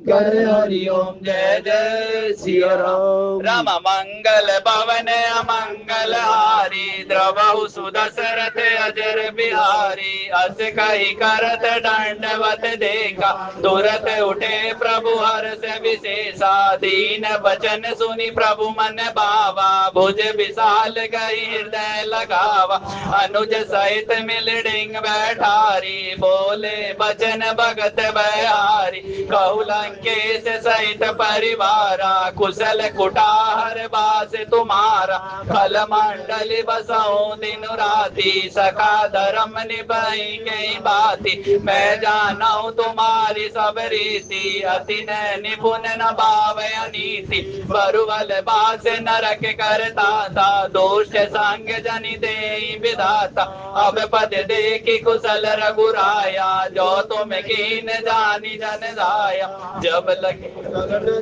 कर हरि ओम जय जय सिया राम। राम मंगल भवन अमंगल हारी द्रवहु सुदशरथ अजर बिहारी। अस कही करत दंडवत देखा तुरत उठे प्रभु हर्ष विशेषा। दीन बचन सुनि प्रभु मन भावा भुज विशाल गई हृदय लगावा। अनुज सहित मिल डिंग बैठारी बोले बचन भगत बहारी। कहु लंकेश सहित परिवारा कुशल कुटार बास तुम्हारा। फल मंडल बसऊं दिन राति सखा धर्म निभाई गई बाती। मैं जानऊ तुम्हारी सब रीति अति निपुण न भावय नीति। बरुवल बास नरक करता था दोष संग जनि देहि विधाता। अब पद देखी कुशल रघुराया जो तुम कीन जानी जन दाया। जब लगे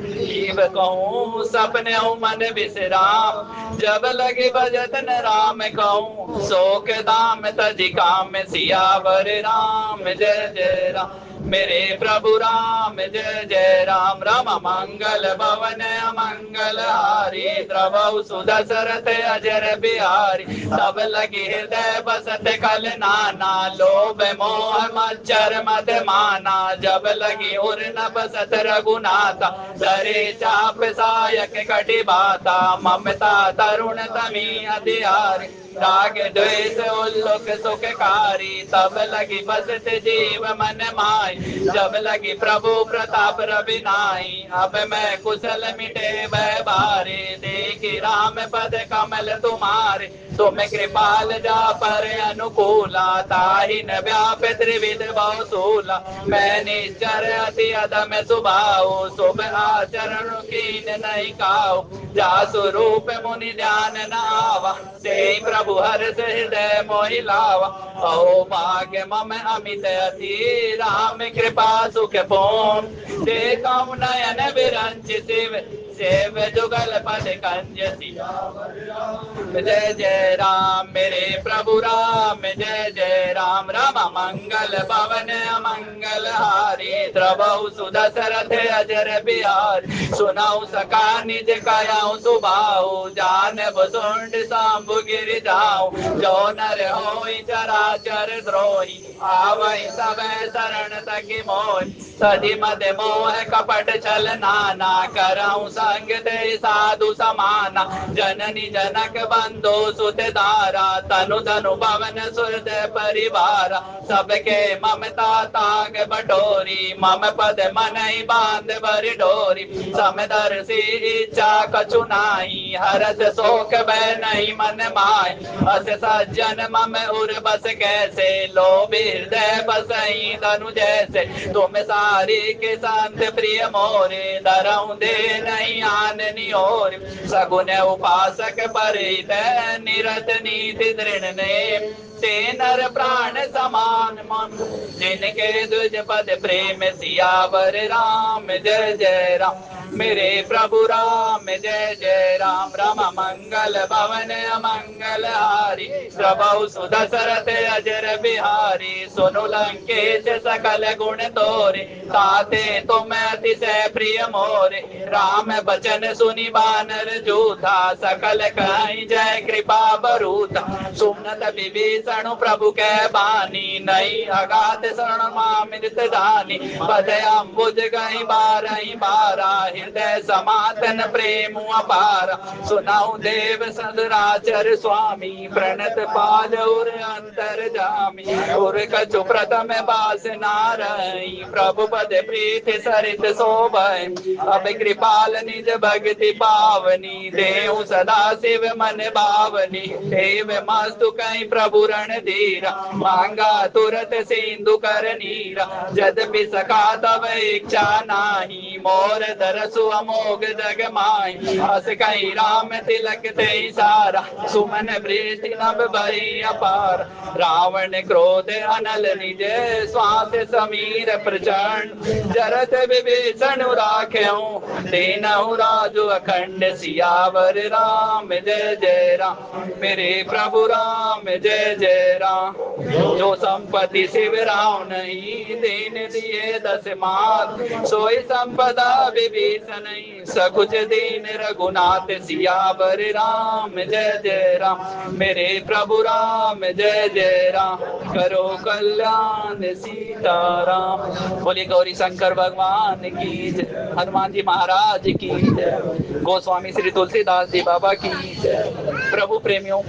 जीव कहूँ सपने मन विश्राम। जब लगे भजतन राम कहूँ शोक दाम तजि काम। सियावर राम जय जय राम मेरे प्रभु राम जय जय राम। राम मंगल भवन अमंगल हारी द्रवहु सुदशरथ अजर बिहारी। तब लगी हृदय बसत कल नाना लोभ मोह मच्चर मद माना। जब लगी उर न बसत रघुनाथा धरे चाप सायक कटि बाता। ममता तरुण तमी अधियारी राग द्वेष उल्लुक सुखकारी। तब लगी बसत जीव मन माय जब लगी प्रभु प्रताप रविनाई। अब मैं कुशल मिटे भय भारे देखी राम पद कमल तुम्हारे। तुम कृपाल जा पर अनुकूला ताहि न व्याप त्रिविध बहुसूला। मैं निश्चर अति अदम सुभाऊ शुभ आचरण कीन नहीं खाऊ। जा स्वरूप मुनि ध्यान न आवा से प्रभु हर्ष हृदय मोहि लावा। अहो भाग्य मम अमित अति राम कृपा सुख पूर्ण। देखऊ नयन विरंच शिव सेव जुगल पद कंज सियावर राम जय जय राम मेरे प्रभु राम जय जय राम। राम मंगल भवन अमंगल हारी द्रवहु सुदशरथ अजर बिहारी। सुनऊ सका निज कयाऊ सुबाहु जान सुंड सांबु गिर जाऊं। जो नर होई चराचर द्रोही आवै सब शरण तकी मोहि। सधि मद मोह कपट छल नाना करऊं संग दे साधु समाना। जननी जनक बंधु सुत दारा तनु धनु भवन सुरद परिवारा। सबके ममता ताग बटोरी मम पद मनहि बांध बरि डोरी। समदर्शी इच्छा कछु नाही हरस शोक भय नहीं मन माय। अस सज्जन मम उर बस कैसे लोभी हृदय बसई धनु जैसे। तुम सारी के शांत प्रिय मोरे धरऊं दे नहीं आन नियोर। सगुन उपासक परित निरत नीति दृढ़ ने ते नर प्राण समान मन। जिनके द्विज पद प्रेम सियावर राम जय जय राम मेरे प्रभु राम जय जय राम। राम मंगल भवन अमंगल हारी द्रवहु सुदशरथ अजर बिहारी। सुनु लंकेश सकल गुण तोरे ताते तुम अतिशय प्रिय मोरे। राम बचन सुनि बानर जूथा सकल कहि जय कृपा बरूथा। सुमनत विभीषण प्रभु कै बानी नहीं अगाध शरण मामृत दानी। बदअम्बुज गई बारहि बारा हृदय समातन प्रेम अपारा। सुनाऊ देव सदराचर स्वामी प्रणत पाद उर अंतर जामी। उर कछु प्रथम बास नारई प्रभु पद प्रीति सरित शोभय। अब कृपाल निज भक्ति पावनी देहु सदा शिव मन भावनी। देव मस्तु कहीं प्रभु रण धीरा मांगा तुरत सिंधु कर नीरा। यद्यपि सखा तब इच्छा नाही मोर दरसु अमोघ जग माही। हस कहीं राम तिलक ते सारा सुमन प्रीति नभ भई अपार। रावण क्रोध अनल निज श्वास समीर प्रचंड। जरत विभीषण राख्यऊ दीनहु राजु अखंड। सियावर राम जय जय राम मेरे प्रभु राम जय जय जय राम। जो संपत्ति शिवराव नहीं देने दिए 10 मात, सोई संपदा विभीषण नहीं सकुच दीन रघुनाथ। सियावर राम जय जय राम, मेरे प्रभु राम जय जय राम, करो कल्याण सीताराम। बोलिए गौरी शंकर भगवान की जय, हनुमान जी महाराज की जय, गोस्वामी श्री तुलसीदास जी बाबा की जय। प्रभु प्रेमियों,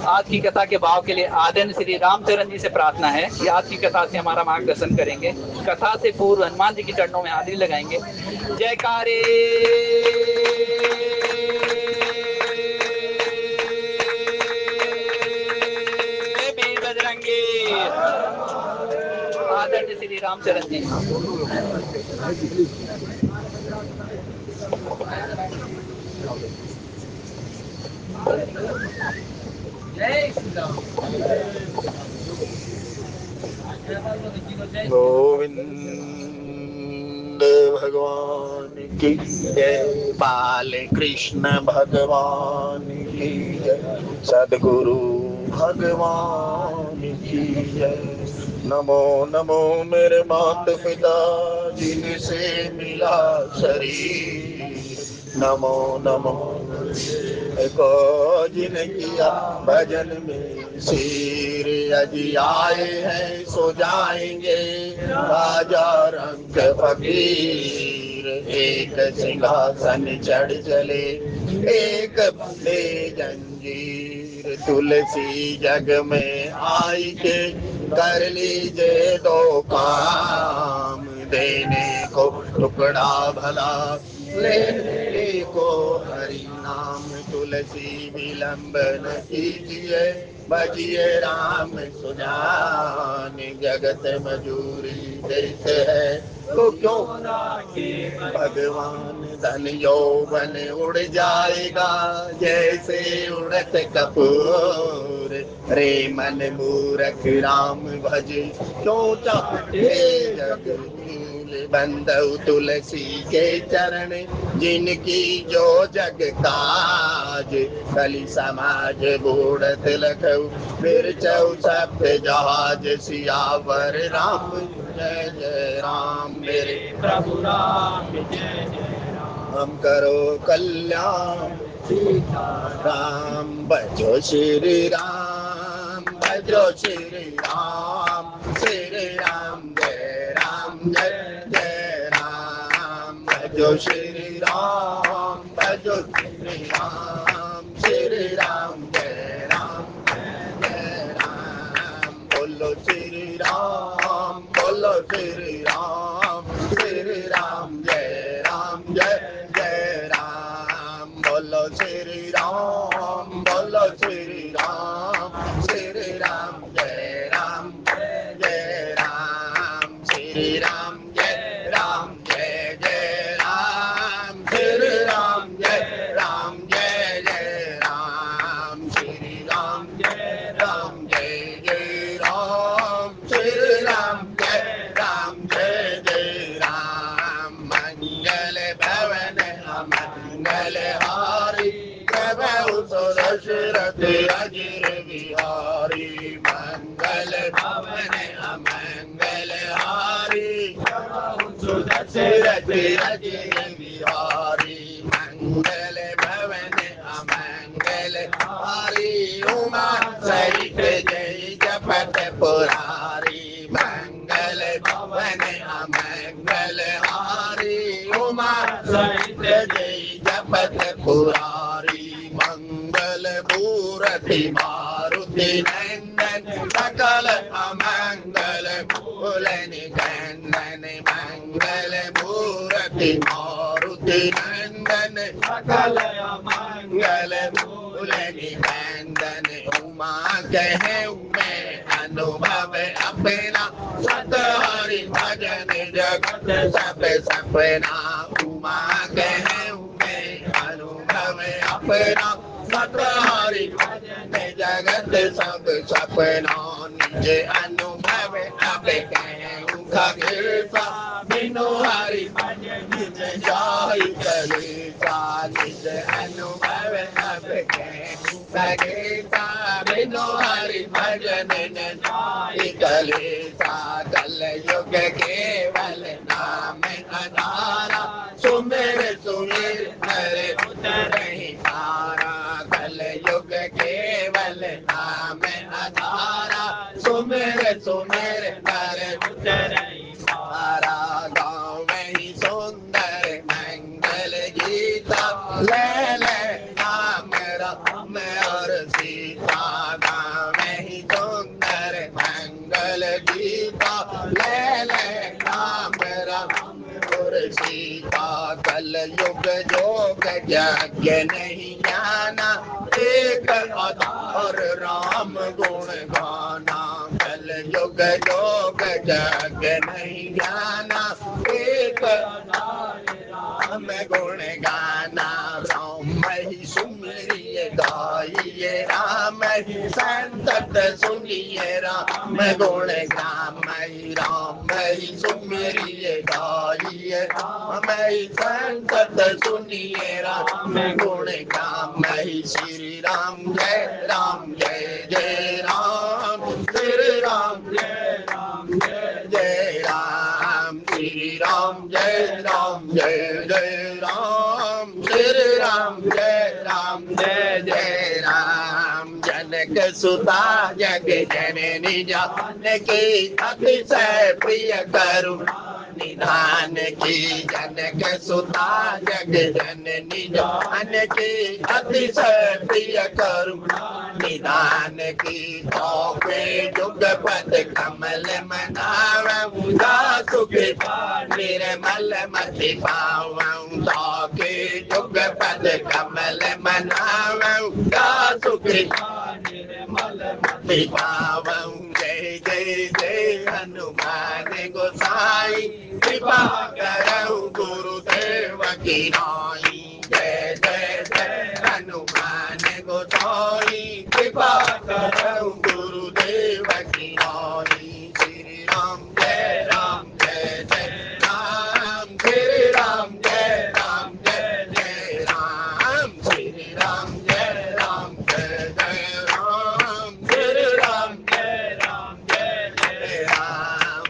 आज की कथा के भाव के लिए आदरणीय श्री रामचरण जी से प्रार्थना है कि आज की कथा से हमारा मार्गदर्शन करेंगे। कथा से पूर्व हनुमान जी के चरणों में हाजिरी लगाएंगे। जयकारे वीर बजरंगी। आदरणीय श्री रामचरण जी। गोविंद भगवान की जय, बाल कृष्ण भगवान की जय, सदगुरु भगवान की जय। नमो नमो मेरे माता पिता जिनसे मिला शरीर, नमो नमो को जिन किया भजन में सिर। अजी आए हैं सो जाएंगे राजा रंग फकीर, एक सिंहासन चढ़ चले एक बंदे जंजीर। तुलसी जग में आई के कर लीजिए 2 काम, देने को टुकड़ा भला लेने को हरि नाम। तुलसी विलंब न कीजिए बजिए राम सुजान, जगत मजूरी देते हैं तो क्यों राखे भगवान। धन यौवन उड़ जाएगा जैसे उड़त कपूर, रे मन मूरख राम भज क्यों चाहे जग मूल। बंदौ तुलसी के चरण जिनकी जो जग काज, कली समाज बूढ़त लखऊ फिर चौ सब जहाज। सियावर राम जय जय राम, मेरे प्रभु राम जय जय राम, हम करो कल्याण सीताराम। भजो श्री राम भजो श्री राम, श्री राम जय जय राम। भजो श्री राम भजो श्री राम, श्री राम जय राम। बोलो श्री राम बोलो श्री राम, श्री राम जय जय राम। बोलो श्री राम बोलो श्री राम, श्री राम जय जय राम। श्री राम जय जय राम, श्री राम जय जय राम। श्री राम जय जय राम, श्री राम जय जय राम। मंगल भवन अमंगल हारी, प्रभु दशरथ अजिर बिहारी। मंगल भवन अमंगल हारी, प्रभु दशरथ अजिर बिहारी। मंगल भवन अमंगल हारी, उमा सहित जय जपत पुरारी। मंगल भवन अमंगल हारी, उमा सहित जय जपत पुरारी। मंगल मूर्ति मारुति नंदन, सकल अमंगल मूल निकंदन। मंगल मूर्ति मारुति नंदन, सकल अमंगल मूल निकंदन। उमा कहे मैं अनुभव अपना, सत हरि भजन जगत सब सपना। उमा कहे मैं अनुभव अपना, सत हरि भजन जगत सब सपना। निज अनुभव अब कहूँ खगेसा बिनु हरि निज जाहि कलेसा निज अनुभव अब के खगेसा बिनु हरि भजन न जाहि कलेसा कल युग केवल नाम आधारा सुमिर सुमिर नर उतरहि तारा कल युग केवल नाम आधारा सुमिर सुमिर नर उतरहि तारा गावे ही सुंदर मंगल गीता ले ले नाम राम और सीता गावे ही सुंदर मंगल गीता ले ले नाम राम और सीता कल युग जोग यज्ञ नहीं जाना एक आधार राम गुण गाना कल युग जोग यज्ञ नहीं जाना एक आधार राम गुण गाना राम ही सुमिरिय गाइए राम ही संतत सुनिए राम गुण राम ही सुमिरिय गाइए राम ही संतत सुनिए राम गुण राम ही श्री राम जय जय राम श्री राम जय जय राम श्री राम जय जय राम श्री राम जय जय राम जनक सुता जग जननी जानकी अतिशय प्रिय करुणा निधान की जनक सुता जग जननी जानकी अतिशय प्रिय करुणा निधान की तोके जुगपद कमल मनावं सुखी निर्मल मति पावं तोके जुगपद कमल मनावं सुखी निर्मल मति पावं जय जय जय हनुमान गोसाई कृपा करहु गुरुदेव की नाई जय जय जय हनुमान गोसाई कृपा करहु गुरुदेव की नाई श्री राम जय जय राम श्री राम जय जय राम श्री राम जय जय राम श्री राम जय जय राम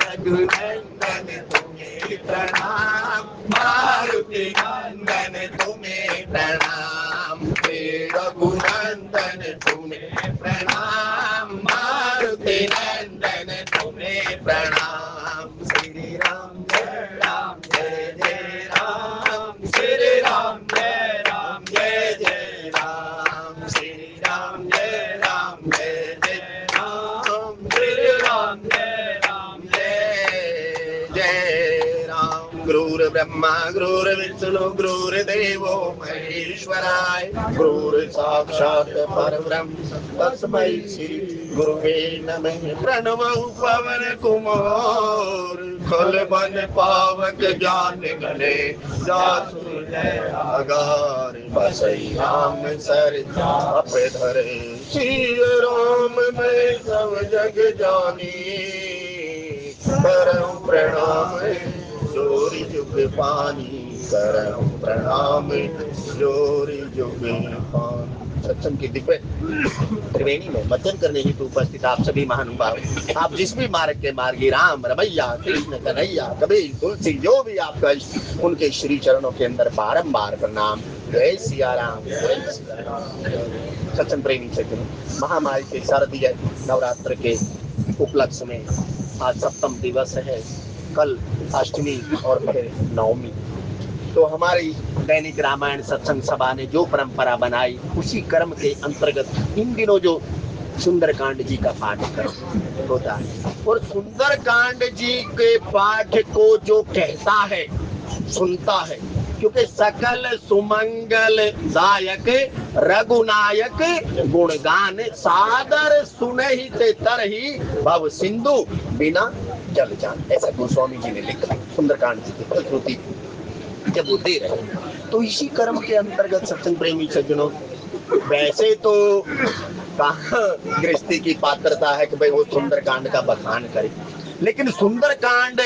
रघुनंदन तुम्हें प्रणाम मारुति नंदन तुम्हें प्रणाम रघुनंदन तुम्हें प्रणाम मारुति नंदन तुम्हें प्रणाम श्री राम जय जय राम श्री राम जय जय राम श्री राम जय जय राम श्री राम जय राम गुरुर् ब्रह्मा गुरुर्विष्णु गुरुर्देवो महेश्वराय गुरुर् साक्षात् परब्रह्म तस्मै श्री गुरुवे नमः प्रणवं पवन कुमार खल बन पावक ज्ञान गले जासु आगार बसई राम सर आप धरे श्री राम में सब जग जानी करम प्रणाम जोरी जुग पानी करम प्रणाम जोरी जुग पानी। सत्संग की दिव्य त्रिवेणी में मध्यम करने हेतु उपस्थित आप सभी महानुभाव, आप जिस भी मार्ग के मार्गी राम रमैया कृष्ण कन्हैया कबीर तुलसी जो भी आपका इष्ट, उनके श्री चरणों के अंदर बारंबार प्रणाम। जय सिया राम जय सिया राम। सत्संग प्रेमी सज्जनों, महामारी के शारदीय नवरात्र के उपलक्ष्य में आज सप्तम दिवस है, कल अष्टमी और फिर नवमी। तो हमारी दैनिक रामायण सत्संग सभा ने जो परंपरा बनाई, उसी कर्म के अंतर्गत इन दिनों जो सुंदरकांड जी का पाठ होता है, और सुंदरकांड जी के पाठ को जो कहता है सुनता है, क्योंकि सकल सुमंगल दायक रघुनायक गुणगान सादर सुनहि ते तरहि भव सिंधु बिना जल जान। ऐसा गोस्वामी जी ने लिखा सुंदरकांड जी की फलश्रुति जब वो दे रहे। तो इसी कर्म के अंतर्गत सत्संग प्रेमी सज्जनों, वैसे तो कहाँ गृहस्थी की पात्रता है कि भाई वो सुंदरकांड का बखान करे, लेकिन सुंदरकांड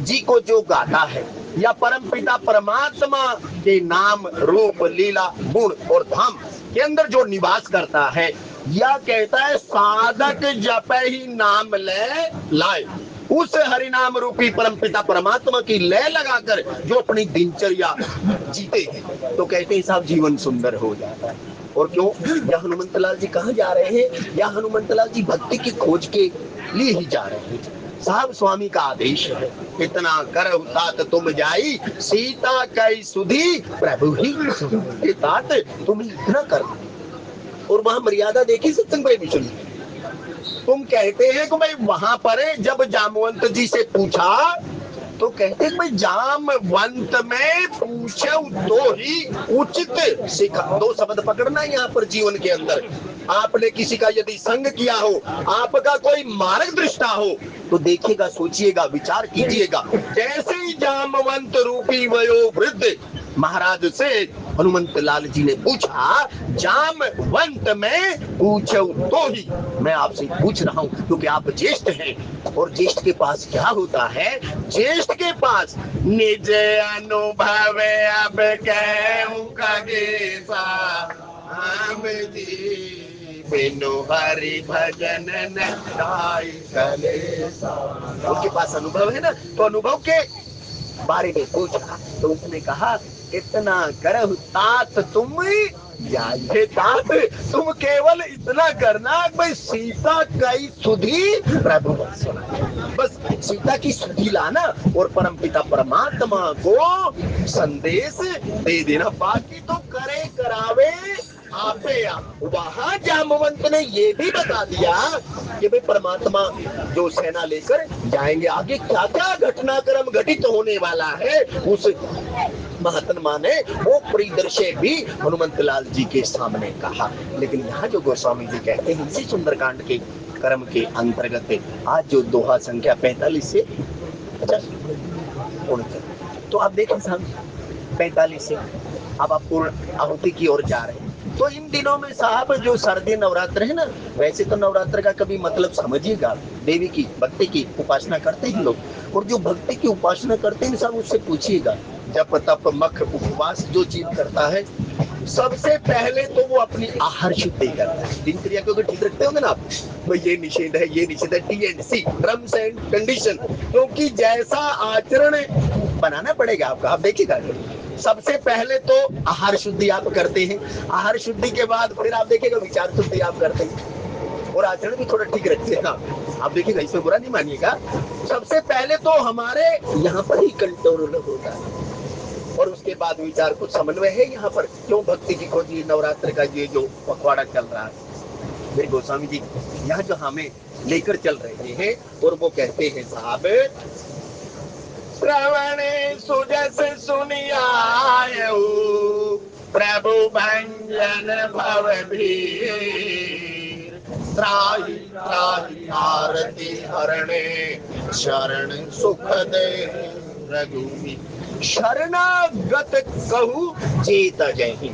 जी को जो गाता है या परमपिता परमात्मा के नाम रूप लीला गुण और धाम के अंदर जो निवास करता है, या कहता है साधक जप ही नाम ले लाए, उस हरिनाम रूपी परमपिता परमात्मा की लय लगाकर जो अपनी दिनचर्या जीते हैं, तो कहते हैं साहब जीवन सुंदर हो जाता है। और क्यों? या हनुमंत लाल जी कहाँ जा रहे हैं? या हनुमंत लाल जी भक्ति की खोज के लिए ही जा रहे हैं। साहब स्वामी का आदेश है, इतना कर तात तुम जाई, सीता कई सुधी प्रभु ही सुधी। तात तुम इतना कर, और वहां मर्यादा देखी सत्संग भाई भी सुनिए। तुम कहते हैं कि भाई वहां पर जब जामवंत जी से पूछा तो कहते हैं भाई जामवंत में पूछो तो ही उचित सिखा। दो शब्द पकड़ना यहाँ पर जीवन के अंदर। आपने किसी का यदि संग किया हो, आपका कोई मार्ग दृष्टा हो, तो देखिएगा, सोचिएगा, विचार कीजिएगा। जैसे ही जामवंत रूपी वयोवृद्ध महाराज से हनुमंत लाल जी ने पूछा, जामवंत में पूछो तो ही, मैं आपसे पूछ रहा हूं क्योंकि आप ज्येष्ठ हैं, और ज्येष्ठ के पास क्या होता है? ज्येष्ठ के पास निज अनुभव अब कहूं कगेसा, हम जी बिनु हरि भजन न गाई कलेसा। उनके पास अनुभव है ना, तो अनुभव के बारे में पूछा तो उसने कहा, इतना करहु तात तुम जाइए। तात तुम केवल इतना करना भाई सीता कई सुधी प्रभु सुना, बस सीता की सुधी लाना और परमपिता परमात्मा को संदेश दे देना, बाकी तो करे करावे आपे आप। वहां जामवंत ने ये भी बता दिया कि भाई परमात्मा जो सेना लेकर जाएंगे, आगे क्या क्या घटनाक्रम घटित होने वाला है, उस महात्मा ने वो परिदृश्य भी हनुमंत लाल जी के सामने कहा। लेकिन यहाँ जो गोस्वामी जी कहते हैं इसी सुंदरकांड के कर्म के अंतर्गत आज जो दोहा संख्या 45 से 49, तो आप देखें साहब 45 से अब आप पूर्ण आहुति की ओर जा रहे हैं। तो इन दिनों में साहब जो सर्दी नवरात्र है ना, वैसे तो नवरात्र का कभी मतलब समझिएगा, देवी की भक्ति की उपासना करते हैं लोग, और जो भक्ति की उपासना करते हैं सब उससे पूछिएगा, जप तप मख उपवास जो चीज करता है, सबसे पहले तो वो अपनी आहार शुद्धि करता है। दिनचर्या को ठीक रखते होंगे ना आप, तो ये निषेध है, ये निषेध है, TNC टर्म्स एंड कंडीशन, क्योंकि जैसा आचरण बनाना पड़ेगा आपका। आप देखिएगा, सबसे पहले तो आहार शुद्धि आप करते हैं, आहार शुद्धि के बाद फिर आप देखिएगा विचार शुद्धि आप करते हैं, और आचरण भी थोड़ा ठीक रखते हैं आप देखिएगा, इसमें बुरा नहीं मानिएगा। सबसे पहले तो हमारे यहाँ पर ही कंट्रोल होता है, और उसके बाद विचार कुछ समन्वय है यहाँ पर। क्यों भक्ति की खोज, नवरात्र का ये जो पखवाड़ा चल रहा है, मेरे गोस्वामी जी यहाँ जो हमें लेकर चल रहे हैं, और वो कहते हैं साहब, श्रवण सुजस सुनियायु प्रभु भंजन भव भीर, त्राहि त्राहि आरती हरणे शरण सुख दे रघुवीर। शरणागत कहू चेत जहि,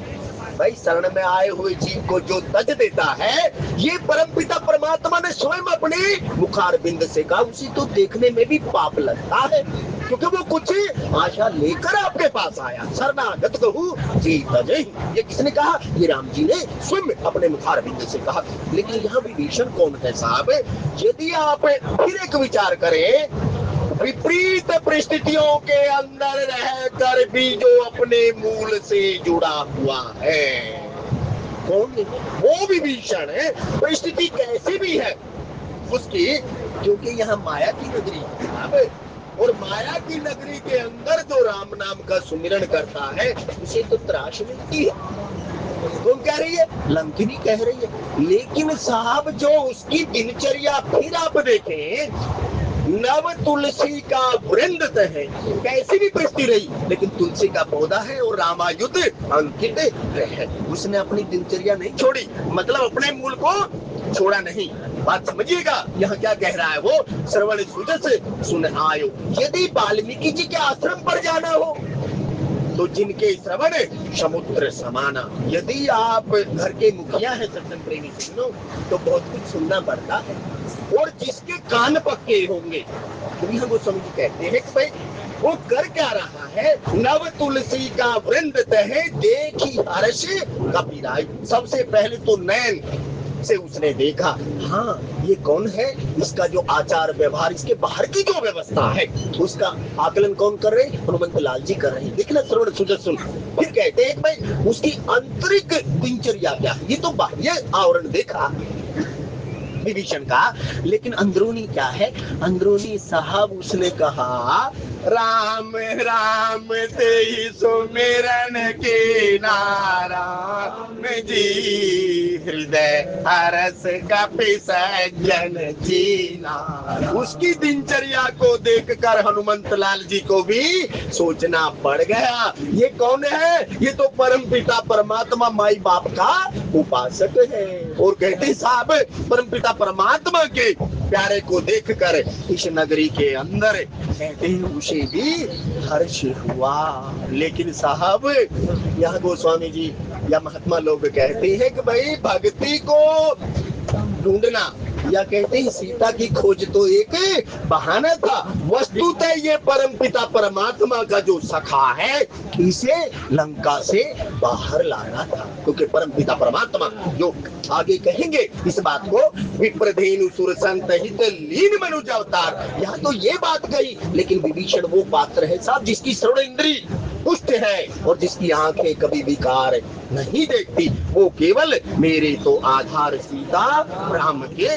भाई शरण में आए हुए जीव को जो तज देता है, ये परमपिता परमात्मा ने स्वयं अपने मुखार बिंद से कहा। उसी तो देखने में भी पाप लगता है, क्योंकि वो कुछ आशा लेकर आपके पास आया। शरणागत कहू चेत जहि, ये किसने कहा? ये राम जी ने स्वयं अपने मुखार बिंद से कहा। लेकिन यहाँ विभीषण कौन है साहब? यदि आप फिर एक विचार करें, विपरीत परिस्थितियों के अंदर रहकर भी जो अपने मूल से जुड़ा हुआ है, कौन? वो विभीषण है। परिस्थिति कैसी भी है उसकी, क्योंकि यहाँ माया की नगरी है, और माया की नगरी के अंदर जो राम नाम का सुमिरन करता है उसे तो त्राश मिलती है। कौन कह रही है? लंकिनी कह रही है। लेकिन साहब जो उसकी दिनचर्या फिर आप देखें, नव तुलसी का वृंद है, कैसी भी परिस्थिति रही, लेकिन तुलसी का पौधा है और रामायुध अंकित है। उसने अपनी दिनचर्या नहीं छोड़ी, मतलब अपने मूल को छोड़ा नहीं। बात समझिएगा, यहाँ क्या कह रहा है वो? श्रवण सुजस सुन आयो। यदि वाल्मीकि जी के आश्रम पर जाना हो, तो जिनके श्रवण समुद्र समाना। यदि आप घर के मुखिया हैं सत्संग प्रेमी सिंह, तो बहुत कुछ सुनना पड़ता है, और जिसके कान पक्के होंगे, तो हम वो समझ कहते हैं कि भाई वो कर क्या रहा है। नव तुलसी का वृंद तहे देखी हर्ष कपिराई। सबसे पहले तो नैन से उसने देखा, हाँ ये कौन है, इसका जो आचार व्यवहार, इसके बाहर की जो व्यवस्था है, उसका आकलन कौन कर रहे? हनुमंत लाल जी कर रहे हैं। देखना श्रवण सुजत सुन। फिर कहते हैं भाई उसकी आंतरिक दिनचर्या क्या है। ये तो बाह्य आवरण देखा विभीषण का, लेकिन अंदरूनी क्या है? अंदरूनी साहब उसने कहा, राम राम ते ही सुमिरन के नारायण जी, हृदय हरस कपि सज्जन जी नारायण। उसकी दिनचर्या को देखकर हनुमंत लाल जी को भी सोचना पड़ गया, ये कौन है? ये तो परम पिता परमात्मा माई बाप का उपासक है। और कहते साहब परम पिता परमात्मा के प्यारे को देखकर इस नगरी के अंदर कहते हैं उसे भी हर्ष हुआ। लेकिन साहब यहाँ गोस्वामी जी या महात्मा लोग कहते हैं कि भाई भक्ति को ढूंढना, या कहते हैं सीता की खोज तो एक बहाना था। वस्तुतः ये परम पिता परमात्मा का जो सखा है, इसे लंका से बाहर लाना था। क्योंकि परम पिता परमात्मा जो आगे कहेंगे इस बात को, विप्रधेनु सुर संत हित लीन मनुज अवतार, यहाँ तो ये बात कही। लेकिन विभीषण वो पात्र है साहब जिसकी श्रवण इंद्री पुष्ट है और जिसकी आंखें कभी विकार नहीं देखती। वो केवल मेरे तो आधार सीता राम के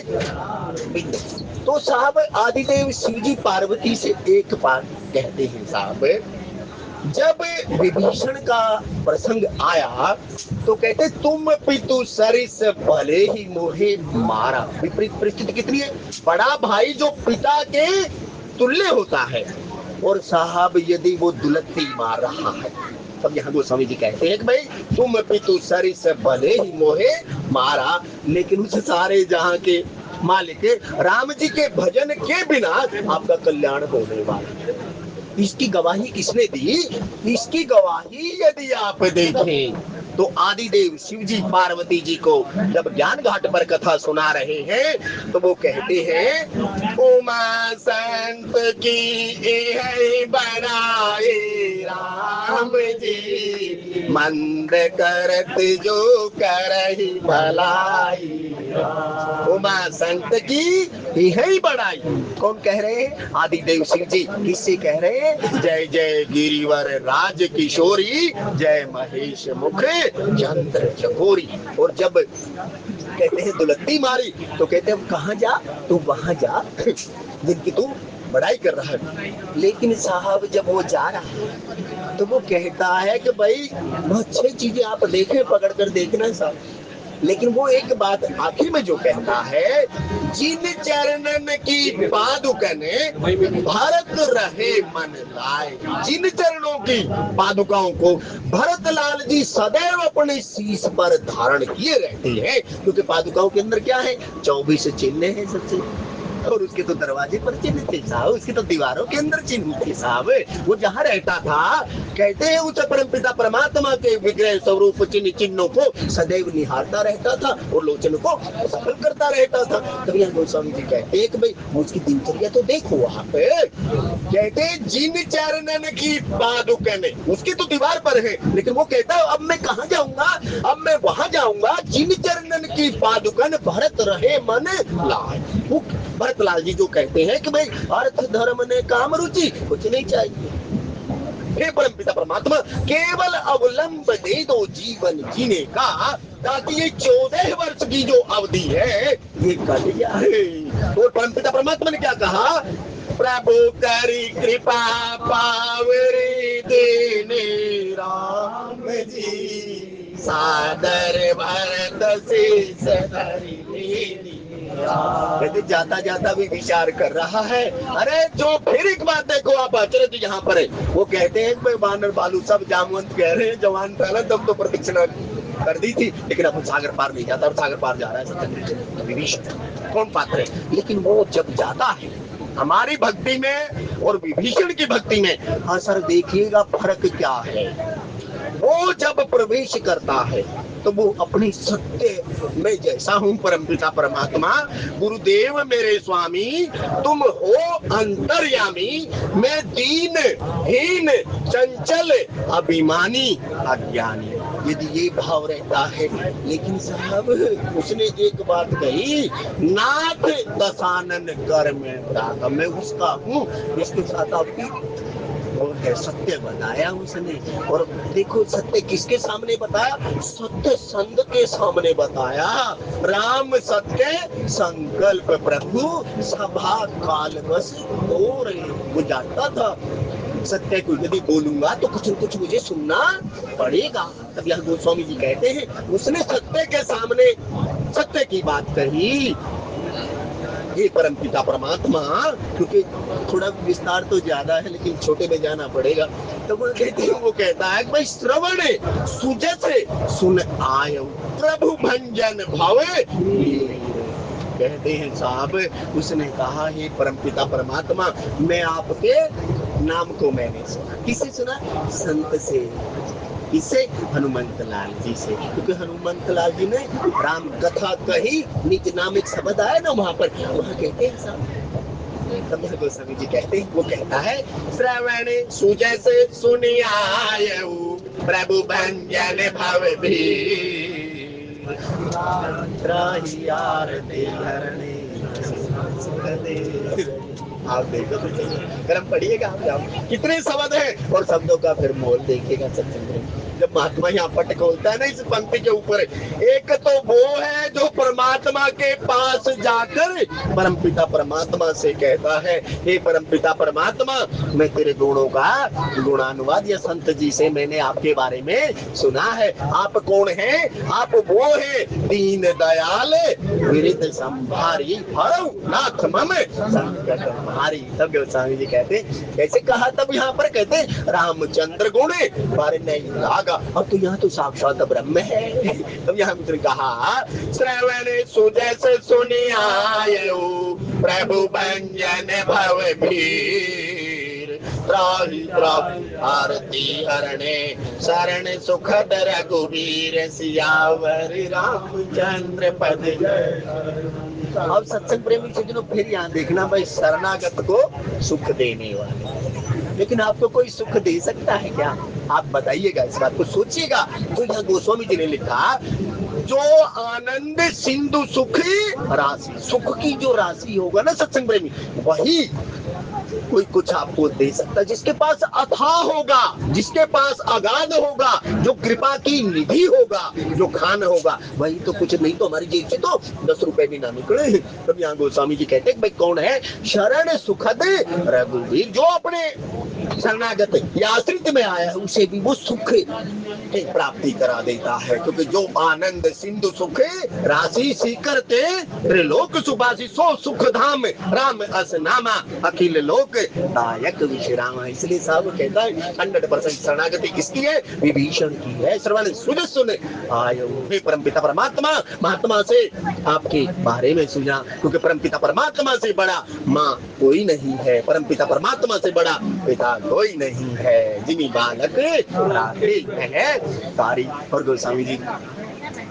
बिंदु। तो साहब आदिदेव शिव जी पार्वती से एक बात कहते हैं साहब, जब विभीषण का प्रसंग आया तो कहते तुम पितु सरिस भले ही मोहे मारा। विपरीत परिस्थिति कितनी है, बड़ा भाई जो पिता के तुल्य होता है और साहब यदि वो दुलत्ती मार रहा है, तब यहाँ गोस्वामी जी कहते हैं कि भाई तुम पितु सरिस भले ही मोहे मारा, लेकिन उस सारे जहां के मालिक राम जी के भजन के बिना आपका कल्याण होने वाला है। इसकी गवाही किसने दी? इसकी गवाही यदि आप देखें तो आदिदेव शिव जी पार्वती जी को जब ज्ञान घाट पर कथा सुना रहे हैं तो वो कहते हैं, उमा संत की बनाए राम जी, मंद करत जो करहि भलाई। उमा संत की है बड़ाई। कौन कह रहे हैं? आदिदेव शिव जी। किससे कह रहे हैं? जय जय गिरिवर राज किशोरी, जय महेश मुख चंद्र चकोरी। और जब कहते हैं दुलत्ती मारी तो कहते हैं कहाँ जा? तू वहां जा जिनकी तू बड़ाई कर रहा है। लेकिन साहब जब वो जा रहा है तो वो कहता है कि भाई बहुत अच्छी चीजें आप देखें, पकड़ कर देखना साहब। लेकिन वो एक बात आखिर में जो कहता है, जिन चरणन की पादुकन भरत रहे मन लाए। जिन चरणों की पादुकाओं को भरत लाल जी सदैव अपने शीश पर धारण किए रहते हैं, क्योंकि पादुकाओं के अंदर क्या है? 24 चिन्ह है सबसे, और उसके तो दरवाजे पर चिन्ह थे साहब, उसके तो दीवारों के अंदर चिन्ह थे साहब। वो जहाँ रहता था कहते हैं उस परम पिता परमात्मा के विग्रह स्वरूप चिन्ह चिन्हों को सदैव निहारता रहता था और लोचन को सफल करता रहता था। तभी गोस्वामी जी कहते हैं कि भाई उसकी दिनचर्या तो देखो वहाँ पे। कहते हैं जिन चरणन की पादुकन, उसकी तो दीवार पर है, लेकिन वो कहता है अब मैं कहाँ जाऊंगा? अब मैं वहां जाऊंगा जिन चरणन की पादुकन भरत रहे मन लाए। वो भरत लाल जी जो कहते हैं कि भाई अर्थ धर्म ने काम रुचि कुछ नहीं चाहिए, हे परम पिता परमात्मा केवल अवलंब दे दो जीवन जीने का, ताकि ये 14 वर्ष की जो अवधि है ये कट जाए। और परम पिता परमात्मा ने क्या कहा? प्रभु करी कृपा पावरी देने राम जी, सादर भरत से सधरी। कहते जाता जाता भी विचार कर रहा है। अरे जो फिर एक बात देखो आप अचरज यहाँ पर है, वो कहते हैं भाई बानर बालू सब जामवंत कह रहे हैं जवान पहले तब तो प्रदक्षिणा कर दी थी, लेकिन अब सागर पार नहीं जाता, और सागर पार जा रहा है विभीषण। कौन पात्र है? लेकिन वो जब जाता है हमारी भक्ति में और विभीषण की भक्ति में, हाँ सर देखिएगा फर्क क्या है। वो जब प्रवेश करता है तो वो अपने सत्य में जैसा हूँ परमपिता परमात्मा, गुरुदेव मेरे स्वामी तुम हो अंतर्यामी, मैं दीन हीन चंचल अभिमानी अज्ञानी। यदि ये भाव रहता है, लेकिन साहब उसने एक बात कही, नाथ दशानन कर मैं उसका हूँ, इसके साथ आपकी वो है सत्य बताया उसने। और देखो सत्य किसके सामने बताया, सत्य संत के सामने बताया। राम सत्य संकल्प प्रभु सभा काल बस हो रहे, वो जानता था सत्य को यदि बोलूंगा तो कुछ न कुछ मुझे सुनना पड़ेगा। तब यह गोस्वामी जी कहते हैं उसने सत्य के सामने सत्य की बात कही। ये परमपिता परमात्मा, क्योंकि थोड़ा विस्तार तो ज्यादा है लेकिन छोटे में जाना पड़ेगा, तो वो कहते हैं, वो कहता है भाई श्रवण सुजस सुन आयो प्रभु भंजन भावे। कहते हैं साहब उसने कहा हे परमपिता परमात्मा, मैं आपके नाम को मैंने सुना। किससे सुना? संत से। इसे हनुमंत लाल जी से, क्योंकि हनुमंत लाल जी ने राम कथा कही, निज नाम एक शब्द आया ना वहां पर, वहां कहते हैं साहब, गोस्वामी जी कहते हैं, वो कहता है श्रवण सुजस सुनि आयऊ प्रभु भंजन भव भी त्राहि आरती हरणे। आप देखो तो कर्म पढ़िएगा, आप जाओ कितने शब्द हैं और शब्दों का फिर मोल देखिएगा सत्संग में। जब महात्मा यहाँ पट खोलता है ना इस पंक्ति के ऊपर, एक तो वो है जो परमात्मा के पास जाकर परमपिता परमात्मा से कहता है, हे परमपिता परमात्मा मैं तेरे गुणों का गुणानुवाद या संत जी से मैंने आपके बारे में सुना है। आप कौन हैं? आप वो है दीन दयाल विरित संभारी हरऊ नाथ मम संकट हमारी। तब गोस्वामी जी कहते कैसे कहा, तब यहाँ पर कहते रामचंद्र गुण बारे नहीं लागा। अब तो यहाँ तो साक्षात ब्रह्म है। तब यहाँ मित्र कहा श्रवण सुजस सुनि आयऊ प्रभु भंजन भव भीर त्राहि त्राहि आरती हरणे शरण सुखद रघुवीर सियावर रामचंद्र पद। अब सत्संग प्रेमी सज्जनों फिर यहाँ देखना भाई, शरणागत को सुख देने वाले, लेकिन आपको कोई सुख दे सकता है क्या? आप बताइएगा, इस बात को सोचिएगा। तो यहाँ गोस्वामी जी ने लिखा जो आनंद सिंधु सुखी राशि, सुख की जो राशि होगा ना सत्संग प्रेमी, वही कोई कुछ आपको दे सकता है। जिसके पास अथाह होगा, जिसके पास अगाध होगा, जो कृपा की निधि होगा, जो खान होगा, वही तो कुछ नहीं तो हमारी जेब से तो 10 रुपए भी ना निकले। तब यहाँ गोस्वामी जी कहते हैं भाई कौन है? शरण सुखद रघुवीर, जो अपने शरणागत या आश्रित में आया है उसे भी वो सुख प्राप्ति करा देता है। क्योंकि जो आनंद सिंधु सुख राशि सीकरते त्रिलोक सुभाषी सो सुख धाम राम अस नामा अखिल लोक दायक विश्राम। इसलिए साहब कहता है 100% शरणागति किसकी है? विभीषण की है। श्रवण सुन सुन आयो हे परमपिता परमात्मा, महात्मा से आपके बारे में सुना, क्योंकि परमपिता परमात्मा से बड़ा माँ कोई नहीं है, परमपिता परमात्मा से बड़ा पिता कोई नहीं है। जिनी बालक राधे है सारी। और गोस्वामी जी